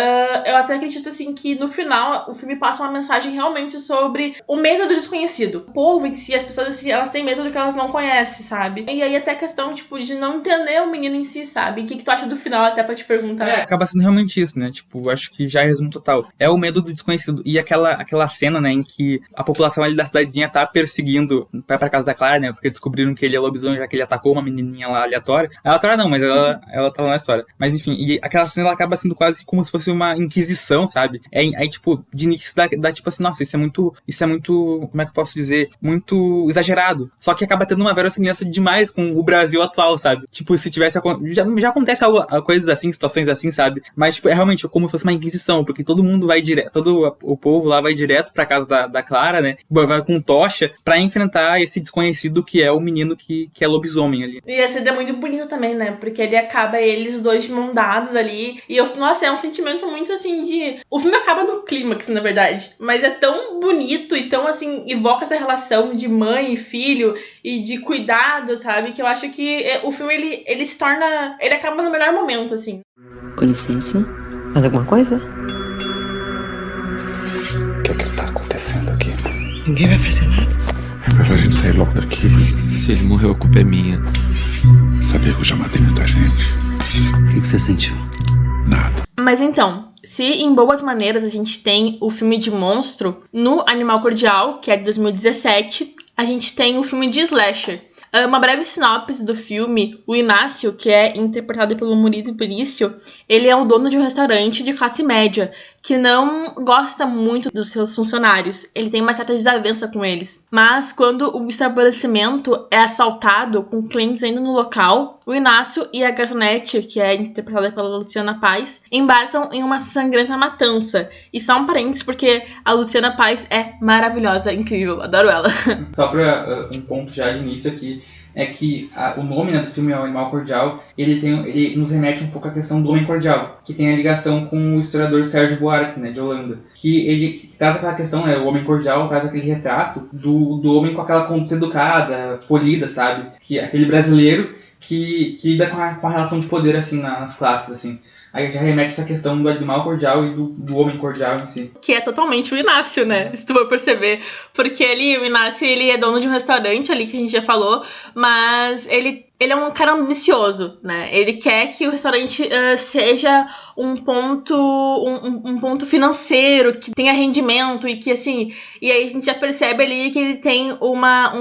eu até acredito assim que no final o filme passa uma mensagem realmente sobre o medo do desconhecido. O povo em si, as pessoas assim, elas têm medo do que elas não conhecem, sabe? E aí até a questão, tipo, de não entender o menino em si, sabe? O que tu acha do final, até pra te perguntar? Acaba sendo realmente isso, né? Tipo, acho que já é resumo total. É o medo do desconhecido. E aquela cena, né, em que a população ali da cidadezinha tá perseguindo, vai pra casa da Clara, né? Porque descobriram que ele é lobisomem, já que ele atacou uma menininha lá aleatória. Aleatória não, mas ela tá lá na história. Mas enfim, e aquela cena ela acaba sendo quase como se fosse uma inquisição, sabe? Aí tipo, de início dá tipo assim, nossa, isso é muito, como é que eu posso dizer? Muito exagerado. Só que acaba tendo uma verossimilhança demais com o Brasil atual, sabe? Tipo, se tivesse... Já acontece coisas assim, situações assim, sabe? Mas, tipo, é realmente como se fosse uma inquisição, porque todo mundo vai direto, todo o povo lá vai direto pra casa da Clara, né? Vai com tocha pra enfrentar esse desconhecido que é o menino que é lobisomem ali. E esse é muito bonito também, né? Porque ele acaba eles dois de mão dadas ali. E, nossa, é um sentimento muito, assim, de... O filme acaba no clímax, na verdade. Mas é tão bonito e tão, assim, evoca essa relação de mãe e filho e de cuidado, sabe? Que eu acho que o filme, ele se torna... Ele acaba no melhor momento, assim. Com licença. Mais alguma coisa? O que é que tá acontecendo aqui? Ninguém vai fazer nada. É melhor a gente sair logo daqui. Se ele morreu, a culpa é minha. Sabia que eu já matei muita gente. O que você sentiu? Nada. Mas então, se em Boas Maneiras a gente tem o filme de monstro, no Animal Cordial, que é de 2017, a gente tem o filme de slasher. Uma breve sinopse do filme: o Inácio, que é interpretado pelo Murilo Benício, ele é o dono de um restaurante de classe média, que não gosta muito dos seus funcionários. Ele tem uma certa desavença com eles. Mas quando o estabelecimento é assaltado, com clientes ainda no local, o Inácio e a garçonete, que é interpretada pela Luciana Paz, embarcam em uma sangrenta matança. E só um parênteses, porque a Luciana Paz é maravilhosa, incrível, adoro ela. Só pra um ponto já de início aqui, é que o nome, né, do filme é O Animal Cordial, ele nos remete um pouco à questão do homem cordial, que tem a ligação com o historiador Sérgio Buarque, né, de Holanda, que ele traz aquela questão, né, o homem cordial traz aquele retrato do homem com aquela conduta educada, polida, sabe, que aquele brasileiro que lida com a relação de poder, assim, nas classes, assim. Aí já remete essa questão do animal cordial e do homem cordial em si. Que é totalmente o Inácio, né? Se tu for perceber. Porque o Inácio, ele é dono de um restaurante ali, que a gente já falou, mas ele é um cara ambicioso, né? Ele quer que o restaurante seja um ponto financeiro, que tenha rendimento e que, assim... E aí a gente já percebe ali que ele tem uma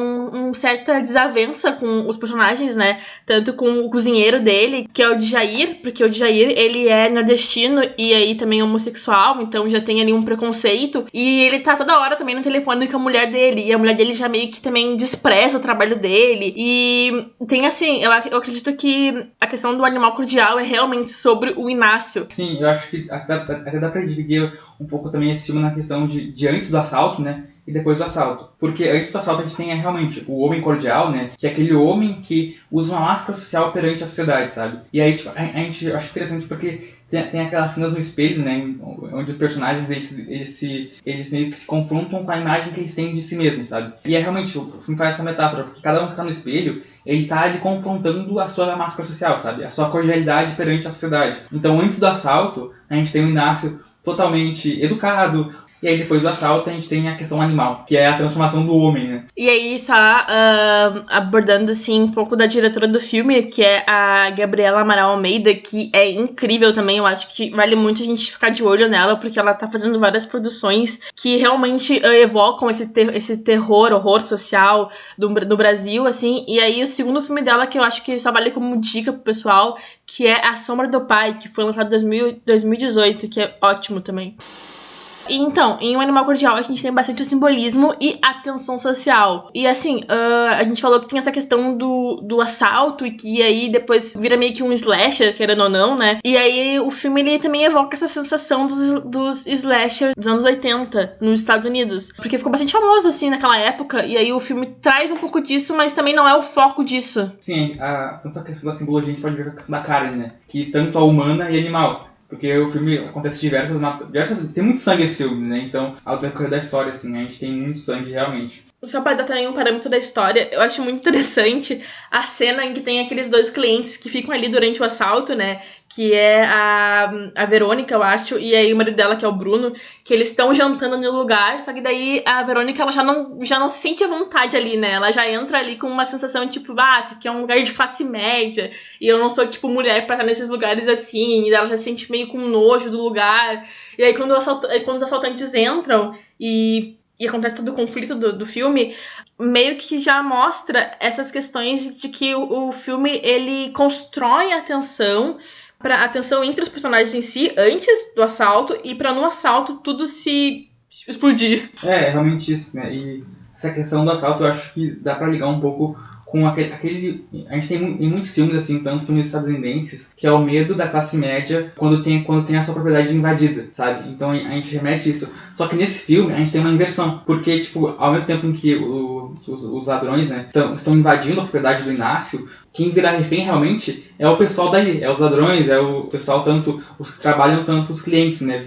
certa desavença com os personagens, né? Tanto com o cozinheiro dele, que é o Djair, porque o Djair, ele é nordestino e aí também homossexual, então já tem ali um preconceito. E ele tá toda hora também no telefone com a mulher dele, e a mulher dele já meio que também despreza o trabalho dele. E tem, assim, eu acredito que a questão do animal cordial é realmente sobre o Inácio. Sim, eu acho que até dá pra dividir um pouco também esse filme na questão de antes do assalto, né? E depois do assalto. Porque antes do assalto a gente tem realmente o homem cordial, né? Que é aquele homem que usa uma máscara social perante a sociedade, sabe? E aí tipo, a gente acha interessante porque tem aquelas cenas no espelho, né? Onde os personagens eles meio que se confrontam com a imagem que eles têm de si mesmos, sabe? E é realmente, o filme faz essa metáfora, porque cada um que tá no espelho, ele tá ali confrontando a sua máscara social, sabe? A sua cordialidade perante a sociedade. Então antes do assalto, a gente tem o Inácio totalmente educado. E aí depois do assalto a gente tem a questão animal, que é a transformação do homem, né? E aí só abordando assim um pouco da diretora do filme, que é a Gabriela Amaral Almeida, que é incrível também. Eu acho que vale muito a gente ficar de olho nela, porque ela tá fazendo várias produções que realmente evocam esse terror, horror social do Brasil, assim. E aí o segundo filme dela, que eu acho que só vale como dica pro pessoal, que é A Sombra do Pai, que foi lançado em 2018, que é ótimo também. Então, em O Animal Cordial a gente tem bastante o simbolismo e a tensão social. E assim, a gente falou que tem essa questão do assalto e que aí depois vira meio que um slasher, querendo ou não, né? E aí o filme ele também evoca essa sensação dos slashers dos anos 80 nos Estados Unidos. Porque ficou bastante famoso assim naquela época, e aí o filme traz um pouco disso, mas também não é o foco disso. Sim, tanto a questão da simbologia a gente pode ver com a questão da carne, né? Que tanto a humana e animal. Porque o filme acontece diversas... Tem muito sangue esse filme, né? Então, ao decorrer da história, assim, a gente tem muito sangue, realmente. Só para dar também um parâmetro da história, eu acho muito interessante a cena em que tem aqueles dois clientes que ficam ali durante o assalto, né? Que é a Verônica, eu acho, e aí o marido dela, que é o Bruno, que eles estão jantando no lugar, só que daí a Verônica, ela já não se sente à vontade ali, né? Ela já entra ali com uma sensação de, tipo, esse aqui é um lugar de classe média, e eu não sou, tipo, mulher pra estar nesses lugares assim, e ela já se sente meio com nojo do lugar. E aí quando os assaltantes entram e acontece todo o conflito do filme, meio que já mostra essas questões de que o filme, ele constrói a tensão entre os personagens em si, antes do assalto, e pra no assalto tudo se explodir. É realmente isso, né? E essa questão do assalto eu acho que dá pra ligar um pouco com aquele... A gente tem em muitos filmes, assim, tanto filmes estadunidenses, que é o medo da classe média quando tem a sua propriedade invadida, sabe? Então a gente remete isso. Só que nesse filme a gente tem uma inversão, porque, tipo, ao mesmo tempo em que os ladrões, né, estão invadindo a propriedade do Inácio, quem vira refém realmente é o pessoal daí, é os ladrões, é o pessoal, tanto os que trabalham, tanto os clientes, né?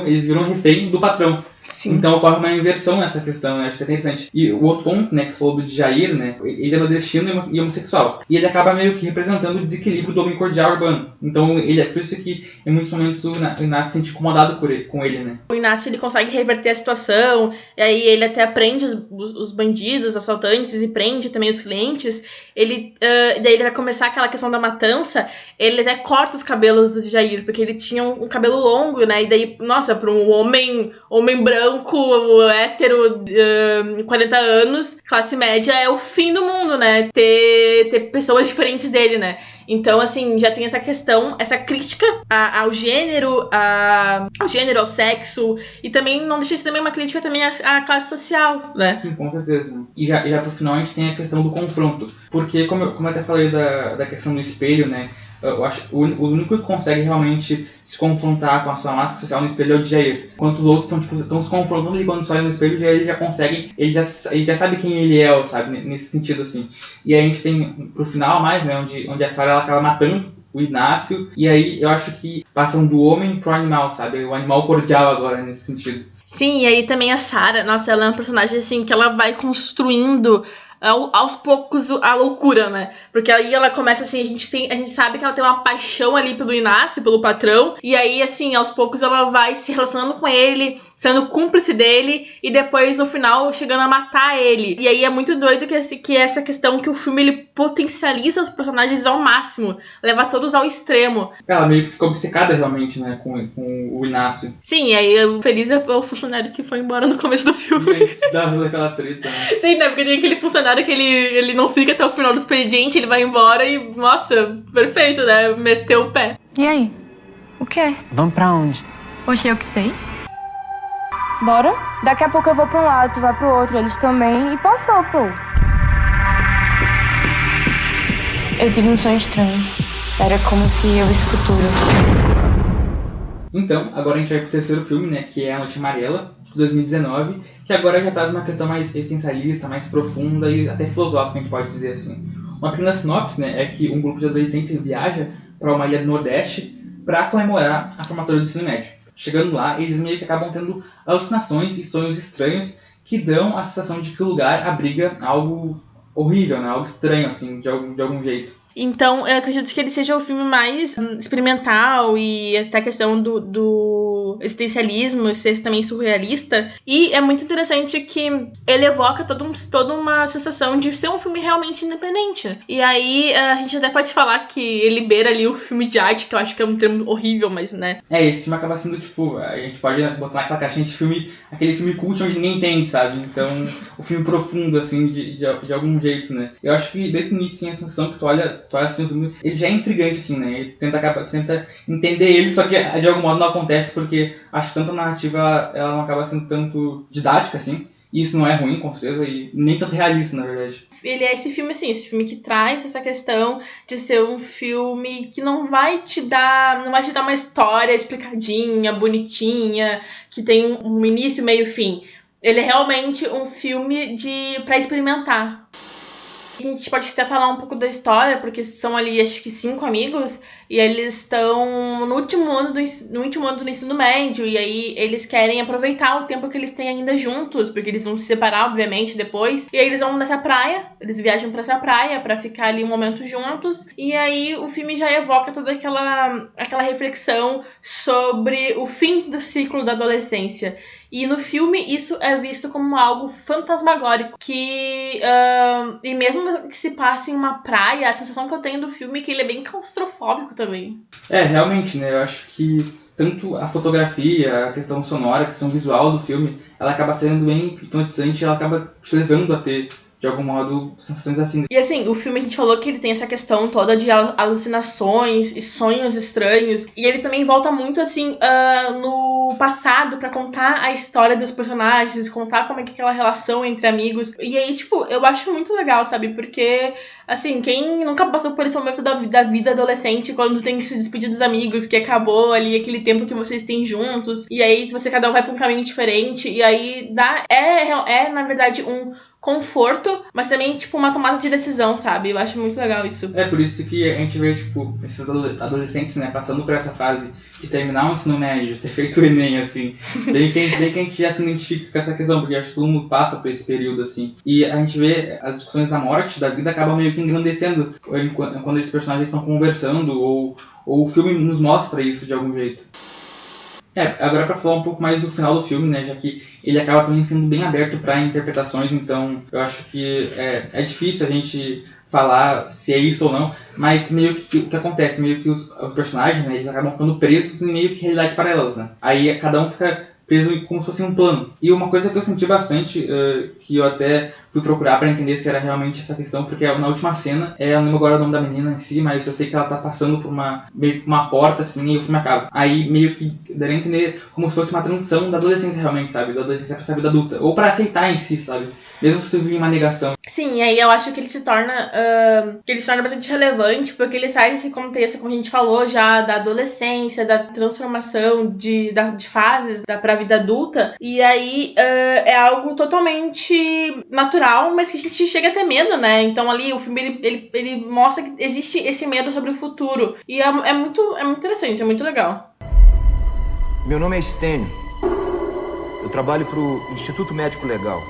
Eles viram refém do patrão. Sim. Então ocorre uma inversão nessa questão, né? Acho que é interessante. E o outro ponto, né, que tu falou do Djair, né? Ele é nordestino e homossexual. E ele acaba meio que representando o desequilíbrio do homem cordial urbano. Então, é por isso que em muitos momentos o Inácio se sente incomodado com ele, né? O Inácio, ele consegue reverter a situação, e aí ele até prende os bandidos, os assaltantes, e prende também os clientes. Daí ele vai começar aquela questão da matança, ele até corta os cabelos do Jair, porque ele tinha um cabelo longo, né? E daí, nossa, para um homem branco, hétero, 40 anos, classe média, é o fim do mundo, né? Ter pessoas diferentes dele, né? Então, assim, já tem essa questão, essa crítica ao gênero, ao sexo, e também não deixa de ser também uma crítica também à classe social, né? Sim, com certeza. E já pro final a gente tem a questão do confronto. Porque, como eu até falei da questão do espelho, né? Eu acho que o único que consegue realmente se confrontar com a sua máscara social no espelho é o Jair. Enquanto os outros estão se confrontando ali quando sai no espelho, o Jair já consegue, ele já sabe quem ele é, sabe? Nesse sentido, assim. E aí a gente tem pro final mais, né? Onde a Sarah ela acaba matando o Inácio. E aí eu acho que passam do homem pro animal, sabe? O animal cordial agora, nesse sentido. Sim, e aí também a Sarah, nossa, ela é uma personagem assim que ela vai construindo aos poucos a loucura, né? Porque aí ela começa assim, a gente sabe que ela tem uma paixão ali pelo Inácio, pelo patrão, e aí assim, aos poucos ela vai se relacionando com ele, sendo cúmplice dele, e depois no final chegando a matar ele. E aí é muito doido que essa questão que o filme ele potencializa os personagens ao máximo, leva todos ao extremo. Ela meio que ficou obcecada realmente, né, com o Inácio. Sim, e aí o feliz é o funcionário que foi embora no começo do filme. E dá aquela treta, né? Sim, né, porque tem aquele funcionário que ele não fica até o final do expediente, ele vai embora e, nossa, perfeito, né? Meteu o pé. E aí? O quê? Vamos pra onde? Oxe, eu que sei. Bora? Daqui a pouco eu vou pra um lado, tu vai pro outro, eles também, e passou, pô. Eu tive um sonho estranho. Era como se eu visse o futuro. Então, agora a gente vai pro terceiro filme, né, que é A Noite Amarela, de 2019, que agora já traz uma questão mais essencialista, mais profunda e até filosófica, a gente pode dizer assim. Uma pequena sinopse, né, é que um grupo de adolescentes viaja para uma ilha do Nordeste para comemorar a formatura do ensino médio. Chegando lá, eles meio que acabam tendo alucinações e sonhos estranhos que dão a sensação de que o lugar abriga algo horrível, né, algo estranho, assim, de algum jeito. Então, eu acredito que ele seja o filme mais experimental e até a questão do existencialismo ser também surrealista. E é muito interessante que ele evoca toda uma sensação de ser um filme realmente independente. E aí, a gente até pode falar que ele beira ali o filme de arte, que eu acho que é um termo horrível, mas, né? Esse filme acaba sendo, tipo, a gente pode botar naquela caixinha de filme, aquele filme cult onde ninguém entende, sabe? Então, o filme profundo, assim, de algum jeito, né? Eu acho que desde o início tem a sensação que tu olha assim, ele já é intrigante, assim, né? Ele tenta entender ele, só que de algum modo não acontece, porque acho que tanto a narrativa ela não acaba sendo tanto didática, assim, e isso não é ruim, com certeza, e nem tanto realista, na verdade. Ele é esse filme, assim, esse filme que traz essa questão de ser um filme que não vai te dar uma história explicadinha, bonitinha, que tem um início, meio e fim. Ele é realmente um filme pra experimentar. A gente pode até falar um pouco da história, porque são ali, acho que 5 amigos, e eles estão no último ano do ensino médio, e aí eles querem aproveitar o tempo que eles têm ainda juntos, porque eles vão se separar, obviamente, depois. E aí eles vão nessa praia, eles viajam pra essa praia pra ficar ali um momento juntos, e aí o filme já evoca toda aquela reflexão sobre o fim do ciclo da adolescência. E no filme isso é visto como algo fantasmagórico, e mesmo que se passe em uma praia, a sensação que eu tenho do filme é que ele é bem claustrofóbico também. Realmente, né, eu acho que tanto a fotografia, a questão sonora, a questão visual do filme, ela acaba sendo bem hipnotizante e ela acaba te levando a ter, de algum modo, sensações assim. E assim, o filme a gente falou que ele tem essa questão toda de alucinações e sonhos estranhos. E ele também volta muito, assim, no passado pra contar a história dos personagens, contar como é que é aquela relação entre amigos. E aí, tipo, eu acho muito legal, sabe? Porque, assim, quem nunca passou por esse momento da vida adolescente, quando tem que se despedir dos amigos, que acabou ali aquele tempo que vocês têm juntos, e aí cada um vai pra um caminho diferente, e aí na verdade, conforto, mas também, tipo, uma tomada de decisão, sabe? Eu acho muito legal isso. É por isso que a gente vê, tipo, esses adolescentes, né, passando por essa fase de terminar o ensino médio, de ter feito o Enem, assim. Bem que a gente já se identifica com essa questão, porque acho que todo mundo passa por esse período, assim. E a gente vê as discussões da morte, da vida, acabam meio que engrandecendo quando esses personagens estão conversando, ou o filme nos mostra isso de algum jeito. Agora pra falar um pouco mais do final do filme, né, já que ele acaba também sendo bem aberto para interpretações, então eu acho que é difícil a gente falar se é isso ou não, mas meio que o que acontece, meio que os personagens, né, eles acabam ficando presos em meio que realidades paralelas, né, aí cada um fica preso como se fosse um plano. E uma coisa que eu senti bastante, que eu até fui procurar pra entender se era realmente essa questão, porque na última cena, eu não lembro agora o nome da menina em si, mas eu sei que ela tá passando por meio que uma porta, assim, e o filme acaba. Aí meio que daria a entender como se fosse uma transição da adolescência realmente, sabe? Da adolescência pra essa vida adulta. Ou pra aceitar em si, sabe? Mesmo se tu vive uma negação. Sim, e aí eu acho que ele se torna bastante relevante, porque ele traz esse contexto, como a gente falou já, da adolescência, da transformação de fases pra vida adulta, e aí é algo totalmente natural, mas que a gente chega a ter medo, né? Então ali o filme ele mostra que existe esse medo sobre o futuro, e é muito interessante, é muito legal. Meu nome é Stênio. Eu trabalho pro Instituto Médico Legal.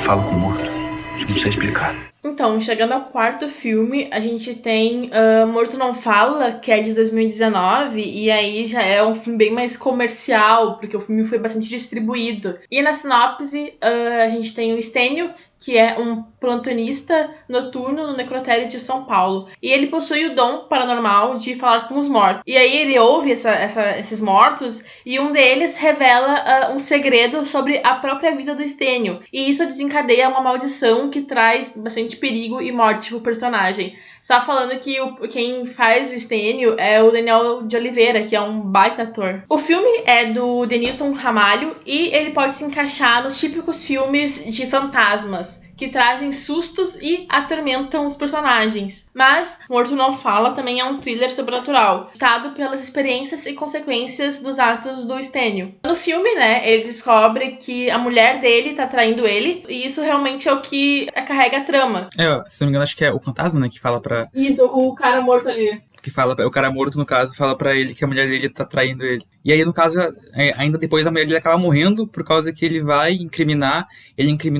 Fala com o morto. Eu não sei explicar. Então, chegando ao quarto filme, a gente tem Morto Não Fala, que é de 2019, e aí já é um filme bem mais comercial, porque o filme foi bastante distribuído. E na sinopse, a gente tem o Stênio, que é um plantonista noturno no necrotério de São Paulo. E ele possui o dom paranormal de falar com os mortos. E aí ele ouve esses mortos e um deles revela um segredo sobre a própria vida do Stênio. E isso desencadeia uma maldição que traz bastante perigo e morte pro personagem. Só falando que quem faz o Stênio é o Daniel de Oliveira, que é um baita ator. O filme é do Denilson Ramalho e ele pode se encaixar nos típicos filmes de fantasmas, que trazem sustos e atormentam os personagens. Mas Morto Não Fala também é um thriller sobrenatural, ditado pelas experiências e consequências dos atos do Stênio. No filme, né, ele descobre que a mulher dele tá traindo ele, e isso realmente é o que carrega a trama. Se não me engano, acho que é o fantasma, né, que fala pra... Isso, o cara morto ali. O cara morto, no caso, fala pra ele que a mulher dele tá traindo ele. E aí, no caso, ainda depois a mulher dele acaba morrendo por causa que ele vai incrimina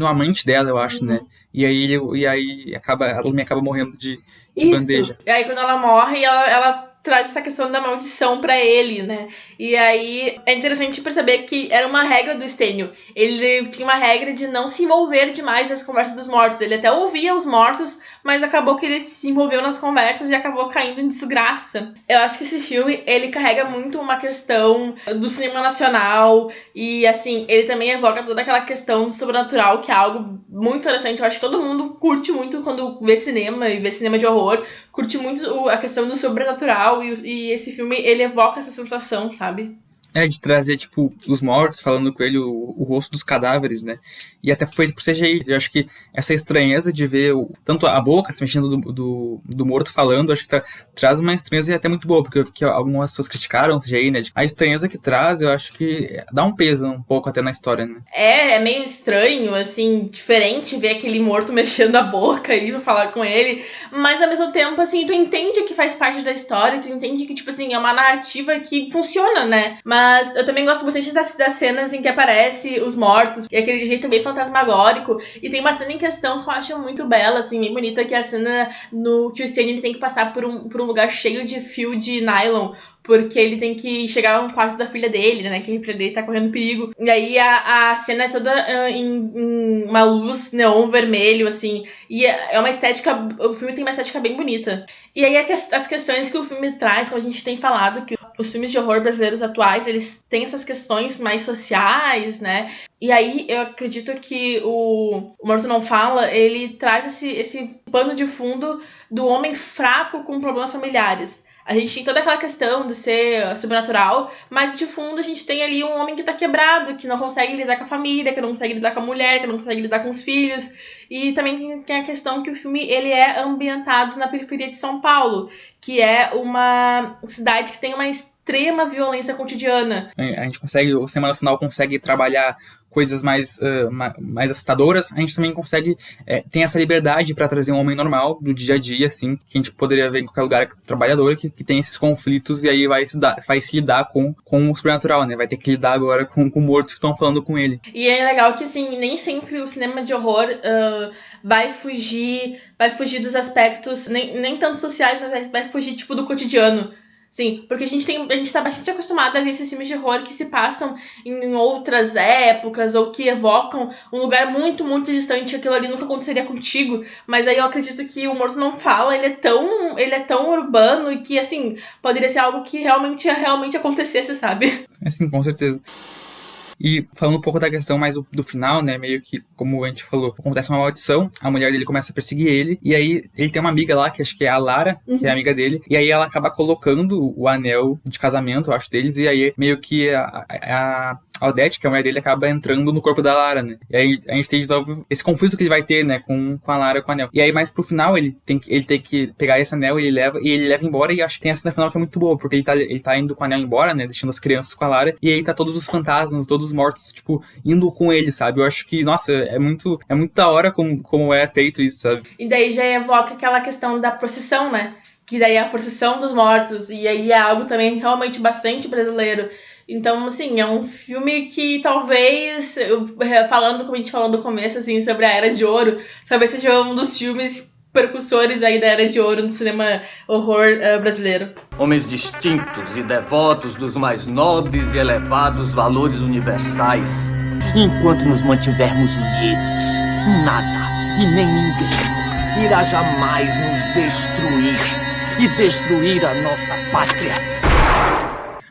o amante dela, eu acho, né? E aí ela também acaba morrendo de bandeja. E aí quando ela morre, ela traz essa questão da maldição pra ele, né? E aí é interessante perceber que era uma regra do Stênio. Ele tinha uma regra de não se envolver demais nas conversas dos mortos. Ele até ouvia os mortos, mas acabou que ele se envolveu nas conversas e acabou caindo em desgraça. Eu acho que esse filme, ele carrega muito uma questão do cinema nacional e, assim, ele também evoca toda aquela questão do sobrenatural, que é algo muito interessante. Eu acho que todo mundo curte muito quando vê cinema e vê cinema de horror, curte muito a questão do sobrenatural e esse filme, ele evoca essa sensação, sabe? De trazer, tipo, os mortos falando com ele, o rosto dos cadáveres, né? E até foi por CGI. Eu acho que essa estranheza de ver tanto a boca se mexendo do morto falando, acho que traz uma estranheza até muito boa, porque eu vi que algumas pessoas criticaram o CGI, né? A estranheza que traz, eu acho que dá um peso um pouco até na história, né? É meio estranho, assim, diferente ver aquele morto mexendo a boca e pra falar com ele, mas ao mesmo tempo, assim, tu entende que faz parte da história, tu entende que, tipo assim, é uma narrativa que funciona, né? Mas eu também gosto bastante das cenas em que aparece os mortos, e aquele jeito bem fantasmagórico. E tem uma cena em questão que eu acho muito bela, assim, bem bonita, que é a cena que o Stênio tem que passar por um lugar cheio de fio de nylon, porque ele tem que chegar no quarto da filha dele, né, que a filha dele tá correndo perigo. E aí a cena é toda em uma luz neon vermelho, assim, e é uma estética, o filme tem uma estética bem bonita. E aí as questões que o filme traz, como a gente tem falado, que os filmes de horror brasileiros atuais, eles têm essas questões mais sociais, né, e aí eu acredito que o Morto Não Fala, ele traz esse pano de fundo do homem fraco com problemas familiares. A gente tem toda aquela questão de ser sobrenatural, mas de fundo a gente tem ali um homem que tá quebrado, que não consegue lidar com a família, que não consegue lidar com a mulher, que não consegue lidar com os filhos. E também tem a questão que o filme ele é ambientado na periferia de São Paulo, que é uma cidade que tem uma extrema violência cotidiana. A gente consegue, o Cinema Nacional consegue trabalhar coisas mais assustadoras, a gente também consegue ter essa liberdade pra trazer um homem normal do dia a dia, assim, que a gente poderia ver em qualquer lugar trabalhador, que tem esses conflitos e aí vai se lidar com o sobrenatural, né? Vai ter que lidar agora com mortos que estão falando com ele. E é legal que, assim, nem sempre o cinema de horror vai fugir dos aspectos, nem tanto sociais, mas vai fugir, tipo, do cotidiano. Sim, porque a gente tá bastante acostumado a ver esses filmes de horror que se passam em outras épocas ou que evocam um lugar muito, muito distante, aquilo ali nunca aconteceria contigo, mas aí eu acredito que o Morto Não Fala, ele é tão urbano e que, assim, poderia ser algo que realmente acontecesse, sabe? Sim, com certeza. E falando um pouco da questão mais do final, né, meio que, como a gente falou, acontece uma maldição, a mulher dele começa a perseguir ele, e aí ele tem uma amiga lá, que acho que é a Lara, que é a amiga dele, e aí ela acaba colocando o anel de casamento, eu acho, deles, e aí meio que a Odette, que é a mulher dele, acaba entrando no corpo da Lara, né? E aí a gente tem de novo esse conflito que ele vai ter, né, com a Lara, com o anel. E aí, mais pro final, ele tem que pegar esse anel e ele leva embora, e acho que tem a cena final que é muito boa, porque ele tá indo com o anel embora, né, deixando as crianças com a Lara, e aí tá todos os fantasmas, todos os mortos, tipo, indo com ele, sabe? Eu acho que, nossa, é muito da hora como é feito isso, sabe? E daí já evoca aquela questão da procissão, né? Que daí é a procissão dos mortos, e aí é algo também realmente bastante brasileiro. Então, assim, é um filme que talvez, como a gente falou no começo, assim, sobre a Era de Ouro, talvez seja um dos filmes precursores aí da Era de Ouro no cinema horror brasileiro. Homens distintos e devotos dos mais nobres e elevados valores universais. Enquanto nos mantivermos unidos, nada e nem ninguém irá jamais nos destruir e destruir a nossa pátria.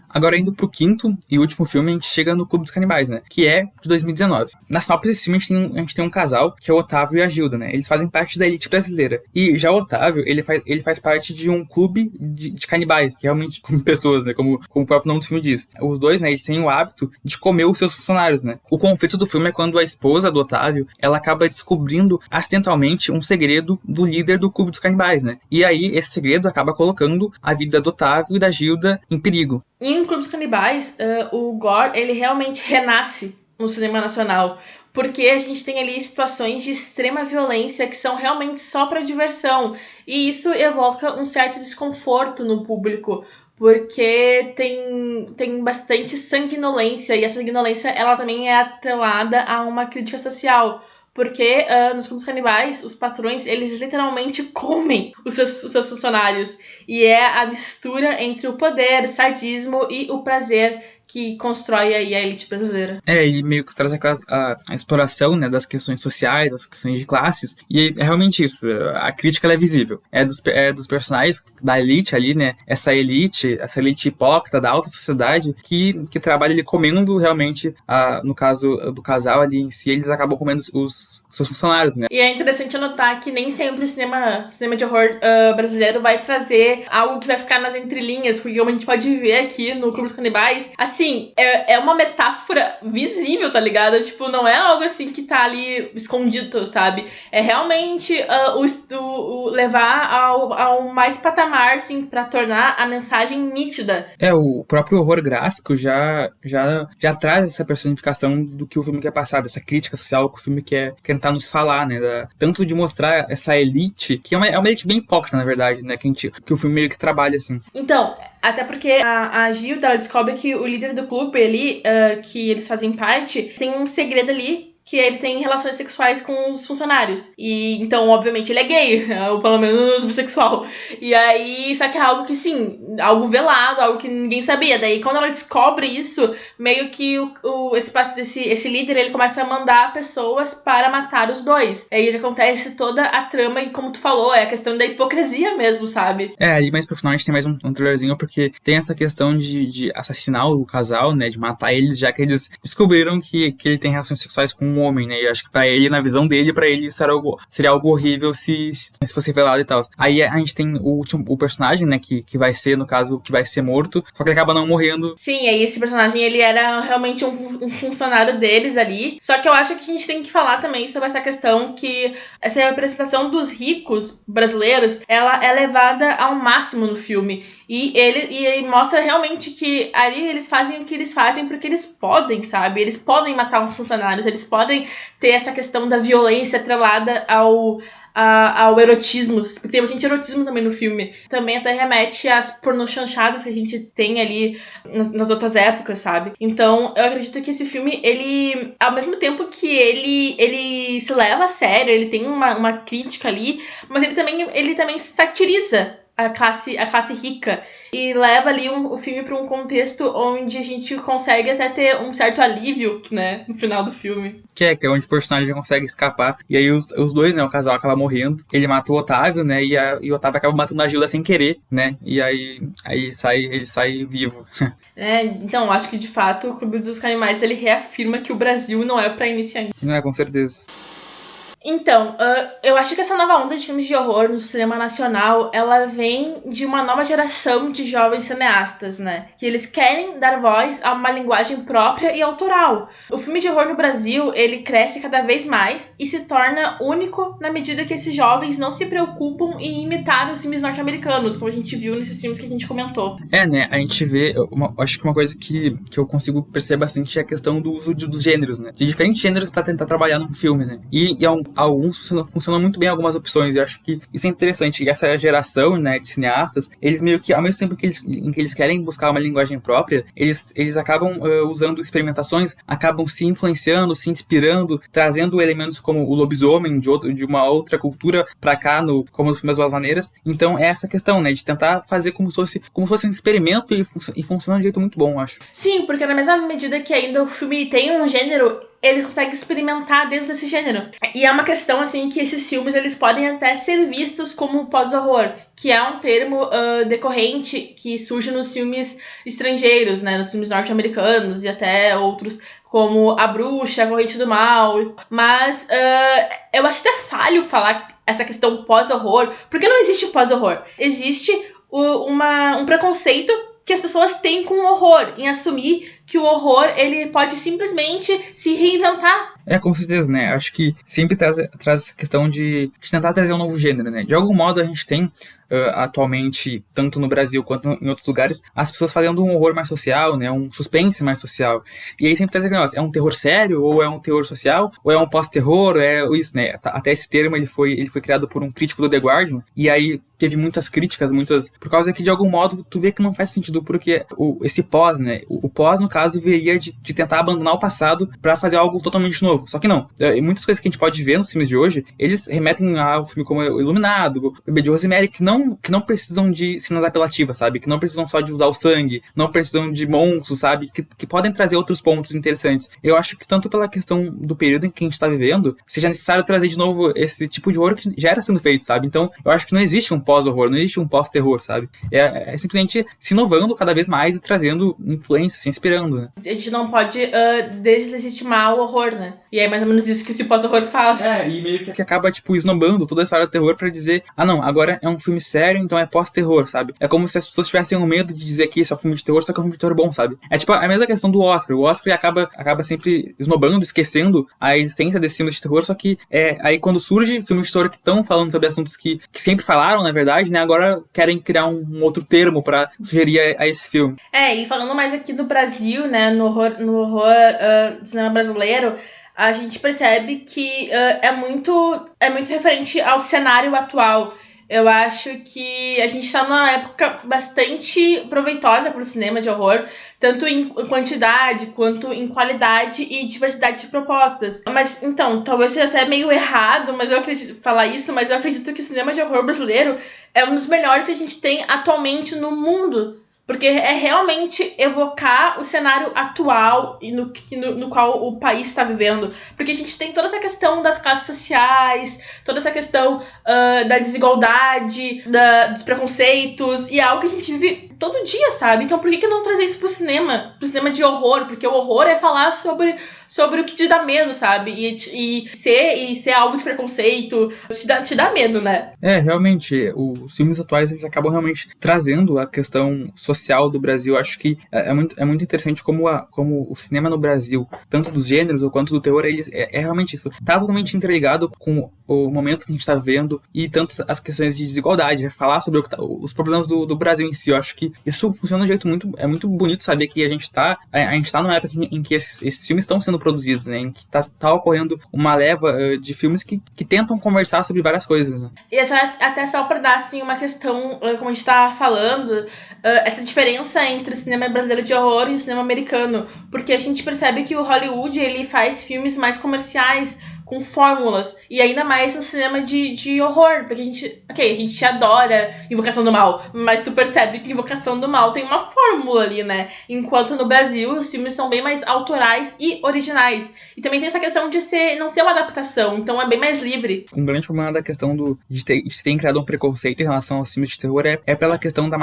Agora, indo pro quinto e último filme, a gente chega no Clube dos Canibais, né? Que é de 2019. Na sinopse desse filme, a gente tem um casal, que é o Otávio e a Gilda, né? Eles fazem parte da elite brasileira. E já o Otávio, ele faz parte de um clube de canibais, que realmente come pessoas, né? Como o próprio nome do filme diz. Os dois, né? Eles têm o hábito de comer os seus funcionários, né? O conflito do filme é quando a esposa do Otávio, ela acaba descobrindo acidentalmente um segredo do líder do Clube dos Canibais, né? E aí, esse segredo acaba colocando a vida do Otávio e da Gilda em perigo. Em Clube dos Canibais, o gore, ele realmente renasce no cinema nacional, porque a gente tem ali situações de extrema violência que são realmente só para diversão, e isso evoca um certo desconforto no público, porque tem bastante sanguinolência, e essa sanguinolência ela também é atrelada a uma crítica social. Porque nos Clubes Canibais, os patrões, eles literalmente comem os seus funcionários. E é a mistura entre o poder, o sadismo e o prazer que constrói aí a elite brasileira. E meio que traz a exploração, né, das questões sociais, das questões de classes, e é realmente isso, a crítica ela é visível, é dos personagens da elite ali, né, essa elite hipócrita da alta sociedade que trabalha ali comendo realmente, no caso do casal ali em si, eles acabam comendo os seus funcionários, né. E é interessante notar que nem sempre o cinema de horror brasileiro vai trazer algo que vai ficar nas entrelinhas, porque como a gente pode ver aqui no Clube dos Canibais, assim, é uma metáfora visível, tá ligado? Tipo, não é algo assim que tá ali escondido, sabe? É realmente o levar ao mais patamar, assim, pra tornar a mensagem nítida. O próprio horror gráfico já traz essa personificação do que o filme quer passar, dessa crítica social que o filme quer tentar nos falar, né? Tanto de mostrar essa elite, que é uma elite bem hipócrita, na verdade, né? Que o filme meio que trabalha, assim. Então, até porque a Gilda, ela descobre que o líder do clube ali, que eles fazem parte, tem um segredo ali, que ele tem relações sexuais com os funcionários. E então, obviamente, ele é gay, ou pelo menos bissexual. E aí, só que é algo que, sim, algo velado, algo que ninguém sabia. Daí, quando ela descobre isso, meio que esse líder, ele começa a mandar pessoas para matar os dois. Aí acontece toda a trama, e como tu falou, é a questão da hipocrisia mesmo, sabe? Aí mais pro final a gente tem mais um trailerzinho, porque tem essa questão de assassinar o casal, né, de matar eles, já que eles descobriram que ele tem relações sexuais com um homem, né, e acho que pra ele, na visão dele, pra ele isso seria algo horrível se fosse revelado e tal. Aí a gente tem o personagem, né, que vai ser, no caso, que vai ser morto, só que ele acaba não morrendo. Sim, aí esse personagem, ele era realmente um funcionário deles ali, só que eu acho que a gente tem que falar também sobre essa questão que essa representação dos ricos brasileiros, ela é levada ao máximo no filme, e ele mostra realmente que ali eles fazem o que eles fazem porque eles podem, sabe? Eles podem matar os funcionários, eles podem ter essa questão da violência atrelada ao erotismo, porque tem bastante erotismo também no filme. Também até remete às pornochanchadas que a gente tem ali nas outras épocas, sabe? Então, eu acredito que esse filme, ele, ao mesmo tempo que ele se leva a sério, ele tem uma crítica ali, mas ele também satiriza a classe rica e leva ali o filme para um contexto onde a gente consegue até ter um certo alívio, né, no final do filme. Que é onde o personagem consegue escapar. E aí os dois, né, o casal acaba morrendo. Ele mata o Otávio, né, e o Otávio acaba matando a Gilda sem querer, né, e aí ele sai vivo. Então, acho que de fato o Clube dos Animais, ele reafirma que o Brasil não é para iniciantes. Não, com certeza. Então, eu acho que essa nova onda de filmes de horror no cinema nacional, ela vem de uma nova geração de jovens cineastas, né? Que eles querem dar voz a uma linguagem própria e autoral. O filme de horror no Brasil, ele cresce cada vez mais e se torna único na medida que esses jovens não se preocupam em imitar os filmes norte-americanos, como a gente viu nesses filmes que a gente comentou. Né? A gente vê, acho que uma coisa que eu consigo perceber bastante é a questão do uso dos gêneros, né? De diferentes gêneros pra tentar trabalhar num filme, né? E alguns funcionam muito bem algumas opções, e eu acho que isso é interessante. E essa geração, né, de cineastas, eles meio que, ao mesmo tempo que eles querem buscar uma linguagem própria, eles acabam usando experimentações, acabam se influenciando, se inspirando, trazendo elementos como o lobisomem de uma outra cultura pra cá, como os filmes das maneiras. Então é essa questão, né, de tentar fazer como se fosse um experimento e funciona de um jeito muito bom, eu acho. Sim, porque na mesma medida que ainda o filme tem um gênero, eles conseguem experimentar dentro desse gênero. E é uma questão, assim, que esses filmes, eles podem até ser vistos como pós-horror, que é um termo decorrente que surge nos filmes estrangeiros, né, nos filmes norte-americanos e até outros, como A Bruxa, A Corrente do Mal. Mas eu acho até falho falar essa questão pós-horror, porque não existe pós-horror. Existe um preconceito que as pessoas têm com o horror, em assumir que o horror, ele pode simplesmente se reinventar. Com certeza, né? Acho que sempre traz essa questão de tentar trazer um novo gênero, né? De algum modo a gente tem atualmente, tanto no Brasil quanto em outros lugares, as pessoas fazendo um horror mais social, né? Um suspense mais social. E aí sempre traz aquele negócio, é um terror sério, ou é um terror social, ou é um pós-terror, isso, né? Até esse termo ele foi criado por um crítico do The Guardian, e aí teve muitas críticas, por causa que de algum modo tu vê que não faz sentido, porque esse pós, né? O pós, no caso, viria de tentar abandonar o passado pra fazer algo totalmente novo. Só que não. Muitas coisas que a gente pode ver nos filmes de hoje, eles remetem ao filme como Iluminado, O Bebê de Rosemary, que não precisam de cenas apelativas, sabe? Que não precisam só de usar o sangue, não precisam de monstros, sabe? Que podem trazer outros pontos interessantes. Eu acho que tanto pela questão do período em que a gente tá vivendo, seja necessário trazer de novo esse tipo de horror que já era sendo feito, sabe? Então, eu acho que não existe um pós-horror, não existe um pós-terror, sabe? É simplesmente se inovando cada vez mais e trazendo influência, se inspirando, né? A gente não pode deslegitimar o horror, né? E é mais ou menos isso que esse pós-horror faz. E meio que acaba, esnobando toda a história do terror pra dizer, não, agora é um filme sério, então é pós-terror, sabe? É como se as pessoas tivessem um medo de dizer que isso é um filme de terror, só que é um filme de terror bom, sabe? É tipo a mesma questão do Oscar. O Oscar acaba sempre esnobando, esquecendo a existência desses filmes de terror, só que aí quando surge filmes de terror que estão falando sobre assuntos que sempre falaram, na verdade, né? Agora querem criar um outro termo pra sugerir a esse filme. E falando mais aqui do Brasil, né? No horror do cinema brasileiro, a gente percebe que é muito referente ao cenário atual. Eu acho que a gente está numa época bastante proveitosa para o cinema de horror, tanto em quantidade quanto em qualidade e diversidade de propostas. Mas, então, talvez seja até meio errado mas eu acredito que o cinema de horror brasileiro é um dos melhores que a gente tem atualmente no mundo. Porque é realmente evocar o cenário atual e no qual o país está vivendo. Porque a gente tem toda essa questão das classes sociais, toda essa questão da desigualdade, dos preconceitos, e é algo que a gente vive todo dia, sabe? Então por que não trazer isso pro cinema? Pro cinema de horror, porque o horror é falar sobre o que te dá medo, sabe? E ser alvo de preconceito te dá medo, né? Realmente, os filmes atuais, eles acabam realmente trazendo a questão social do Brasil. Acho que é muito interessante como o cinema no Brasil, tanto dos gêneros ou quanto do terror, é realmente isso. Tá totalmente interligado com o momento que a gente tá vendo e tanto as questões de desigualdade, falar sobre os problemas do Brasil em si. Eu acho que isso funciona de um jeito muito bonito saber que a gente tá numa época em que esses filmes estão sendo produzidos, né? Em que tá ocorrendo uma leva de filmes que tentam conversar sobre várias coisas, né? E até só pra dar, assim, uma questão, como a gente tá falando, essa diferença entre o cinema brasileiro de horror e o cinema americano, porque a gente percebe que o Hollywood, ele faz filmes mais comerciais, com fórmulas, e ainda mais no cinema de horror, porque a gente adora Invocação do Mal, mas tu percebe que Invocação do Mal tem uma fórmula ali, né? Enquanto no Brasil os filmes são bem mais autorais e originais. E também tem essa questão de não ser uma adaptação, então é bem mais livre. Um grande problema da questão de terem criado um preconceito em relação aos filmes de terror é pela questão da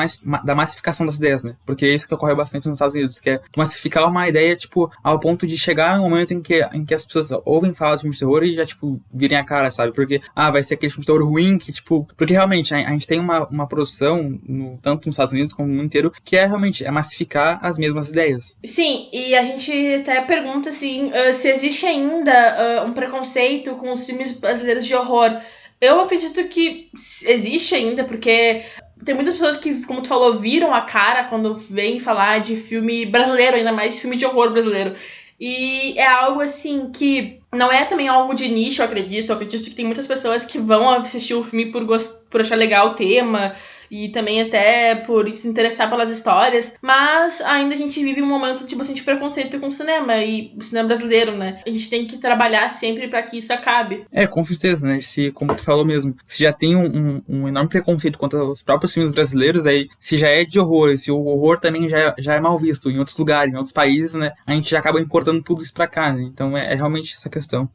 massificação das ideias, né? Porque é isso que ocorre bastante nos Estados Unidos, que é massificar uma ideia, tipo, ao ponto de chegar um momento em que as pessoas ouvem falar de filme de terror e já, tipo, virem a cara, sabe? Porque, vai ser aquele filme de terror ruim que, tipo... Porque, realmente, a gente tem uma produção, tanto nos Estados Unidos como no mundo inteiro, que realmente massificar as mesmas ideias. Sim, e a gente até pergunta, assim, se existe ainda um preconceito com os filmes brasileiros de horror. Eu acredito que existe ainda, porque... Tem muitas pessoas que, como tu falou, viram a cara quando vêm falar de filme brasileiro, ainda mais filme de horror brasileiro. E é algo, assim, que não é também algo de nicho, eu acredito. Eu acredito que tem muitas pessoas que vão assistir o filme por achar legal o tema e também até por se interessar pelas histórias. Mas ainda a gente vive um momento de bastante preconceito com o cinema e o cinema brasileiro, né? A gente tem que trabalhar sempre pra que isso acabe. Com certeza, né? Como tu falou mesmo, se já tem um enorme preconceito contra os próprios filmes brasileiros, aí se já é de horror, se o horror também já é mal visto em outros lugares, em outros países, né? A gente já acaba importando tudo isso pra cá, né? Então é realmente essa questão.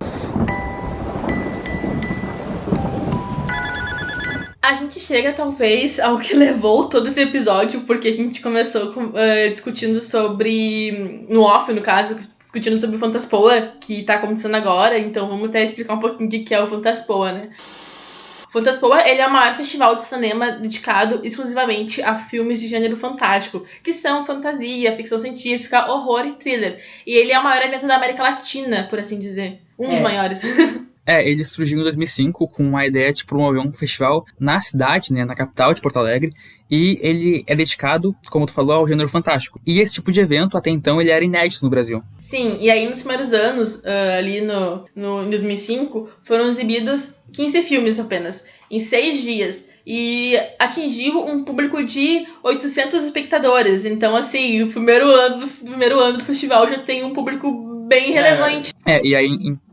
A gente chega, talvez, ao que levou todo esse episódio, porque a gente começou discutindo sobre... No off, no caso, discutindo sobre o Fantaspoa, que tá acontecendo agora. Então vamos até explicar um pouquinho o que é o Fantaspoa, né? O Fantaspoa, ele é o maior festival de cinema dedicado exclusivamente a filmes de gênero fantástico, que são fantasia, ficção científica, horror e thriller. E ele é o maior evento da América Latina, por assim dizer. Um dos maiores. Ele surgiu em 2005 com a ideia de promover um festival na cidade, né, na capital de Porto Alegre, e ele é dedicado, como tu falou, ao gênero fantástico. E esse tipo de evento, até então, ele era inédito no Brasil. Sim, e aí nos primeiros anos, ali em 2005, foram exibidos 15 filmes apenas, em 6 dias. E atingiu um público de 800 espectadores. Então, assim, o primeiro ano do festival já tem um público bem relevante. E aí,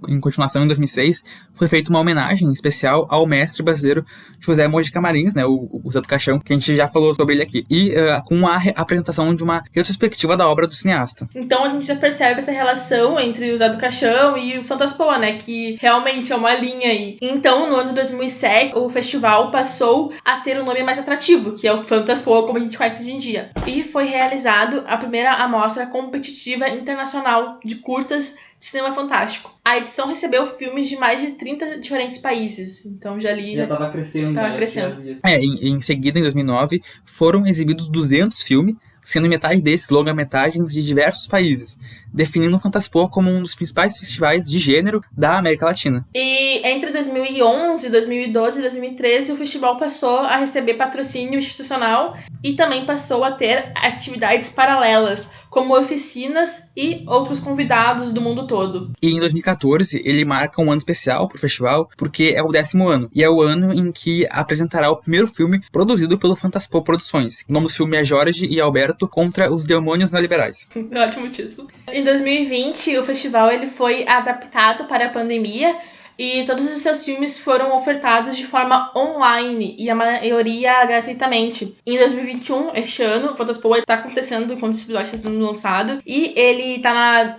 em continuação, em 2006, foi feita uma homenagem especial ao mestre brasileiro José Mojica Marins, né, o Zé do Caixão, que a gente já falou sobre ele aqui. E com a apresentação de uma retrospectiva da obra do cineasta. Então a gente já percebe essa relação entre o Zé do Caixão e o Fantaspoa, né, que realmente é uma linha aí. Então, no ano de 2007, o festival passou a ter um nome mais atrativo, que é o Fantaspoa, como a gente conhece hoje em dia. E foi realizado a primeira amostra competitiva internacional de curtas de cinema fantástico. A edição recebeu filmes de mais de 30 diferentes países. Então já estava crescendo. Crescendo. Em seguida, em 2009, foram exibidos 200 filmes, sendo metade desses longa-metragens de diversos países, definindo o Fantaspoa como um dos principais festivais de gênero da América Latina. E entre 2011, 2012 e 2013, o festival passou a receber patrocínio institucional e também passou a ter atividades paralelas, como oficinas e outros convidados do mundo todo. E em 2014, ele marca um ano especial pro festival, porque é o 10º ano, e é o ano em que apresentará o primeiro filme produzido pelo Fantaspoa Produções. O nome do filme é Jorge e Alberto contra os Demônios Neoliberais. Ótimo título. Em 2020, o festival ele foi adaptado para a pandemia, e todos os seus filmes foram ofertados de forma online e a maioria gratuitamente. Em 2021, este ano, o Fantaspoa está acontecendo enquanto esse episódio está sendo lançado e ele está na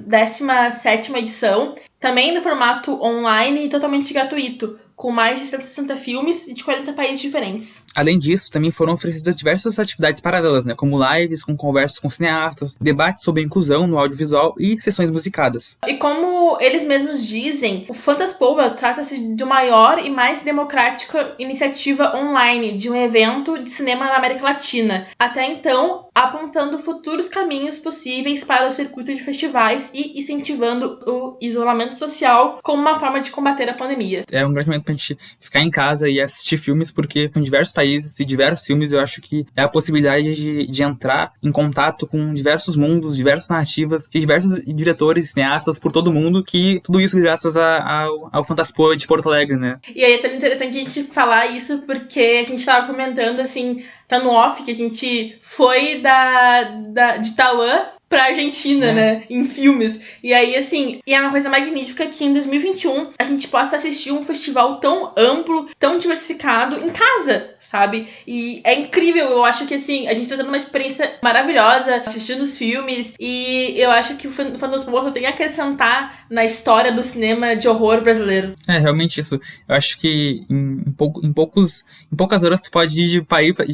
17ª edição, também no formato online e totalmente gratuito, com mais de 160 filmes de 40 países diferentes. Além disso, também foram oferecidas diversas atividades paralelas, né, como lives com conversas com cineastas, debates sobre a inclusão no audiovisual e sessões musicadas. E como eles mesmos dizem, o Fantaspoa trata-se de maior e mais democrática iniciativa online de um evento de cinema na América Latina, até então apontando futuros caminhos possíveis para o circuito de festivais e incentivando o isolamento social como uma forma de combater a pandemia. É um grande momento pra gente ficar em casa e assistir filmes, porque em diversos países e diversos filmes eu acho que é a possibilidade de entrar em contato com diversos mundos, diversas narrativas, de diversos diretores, cineastas por todo mundo, que tudo isso graças ao Fantaspoa de Porto Alegre, né? E aí é tão interessante a gente falar isso porque a gente tava comentando, assim, tá no off, que a gente foi de Taiwan pra Argentina, né, em filmes. E aí, assim, e é uma coisa magnífica que em 2021 a gente possa assistir um festival tão amplo, tão diversificado em casa, sabe? E é incrível, eu acho que, assim, a gente tá tendo uma experiência maravilhosa assistindo os filmes e eu acho que o Fantaspoa tem a acrescentar na história do cinema de horror brasileiro. É, realmente isso. Eu acho que em poucas horas tu pode ir de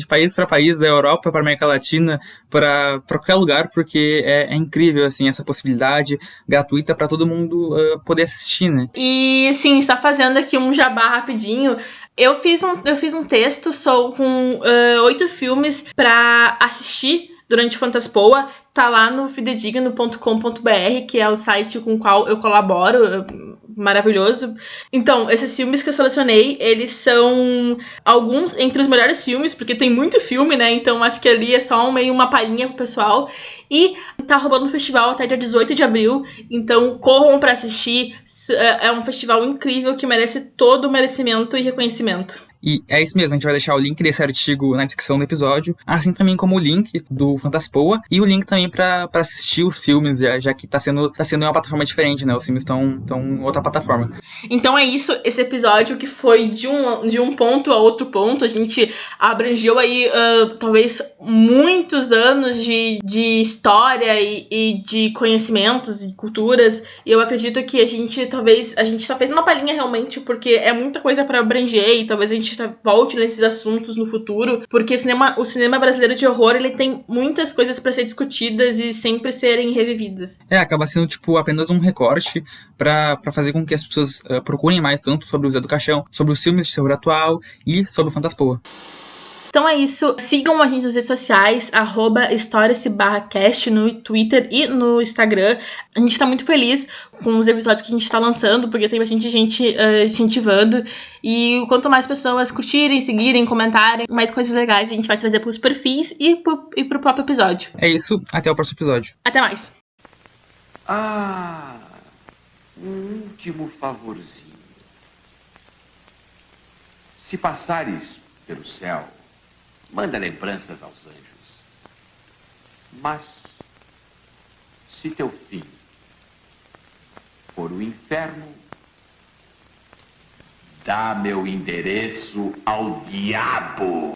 país para país, da Europa para América Latina, para qualquer lugar, porque é incrível, assim, essa possibilidade gratuita para todo mundo poder assistir, né? E, assim, está fazendo aqui um jabá rapidinho. Eu fiz um texto com 8 filmes para assistir durante o Fantaspoa. Tá lá no fidedigno.com.br, que é o site com o qual eu colaboro, maravilhoso. Então, esses filmes que eu selecionei, eles são alguns entre os melhores filmes, porque tem muito filme, né? Então, acho que ali é só meio uma palhinha pro pessoal. E tá rolando um festival até dia 18 de abril, então corram pra assistir. É um festival incrível que merece todo o merecimento e reconhecimento. E é isso mesmo, a gente vai deixar o link desse artigo na descrição do episódio, assim também como o link do Fantaspoa e o link também pra assistir os filmes, já que tá sendo em uma plataforma diferente, né? Os filmes estão em outra plataforma. Então é isso, esse episódio que foi de um ponto a outro ponto, a gente abrangeu aí talvez muitos anos de história e de conhecimentos e culturas, e eu acredito que a gente só fez uma palhinha realmente, porque é muita coisa pra abranger e talvez a gente volte nesses assuntos no futuro, porque o cinema brasileiro de horror, ele tem muitas coisas pra ser discutidas e sempre serem revividas. Acaba sendo, apenas um recorte pra fazer com que as pessoas procurem mais tanto sobre o Zé do Caixão, sobre os filmes de terror atual e sobre o Fantaspoa. Então é isso, sigam a gente nas redes sociais, @historias_cast no Twitter e no Instagram. A gente tá muito feliz com os episódios que a gente tá lançando, porque tem bastante gente incentivando, e quanto mais pessoas curtirem, seguirem, comentarem, mais coisas legais a gente vai trazer pros perfis e pro próprio episódio. É isso, até o próximo episódio. Até mais. Um último favorzinho. Se passares pelo céu, manda lembranças aos anjos. Mas, se teu fim for o inferno, dá meu endereço ao diabo.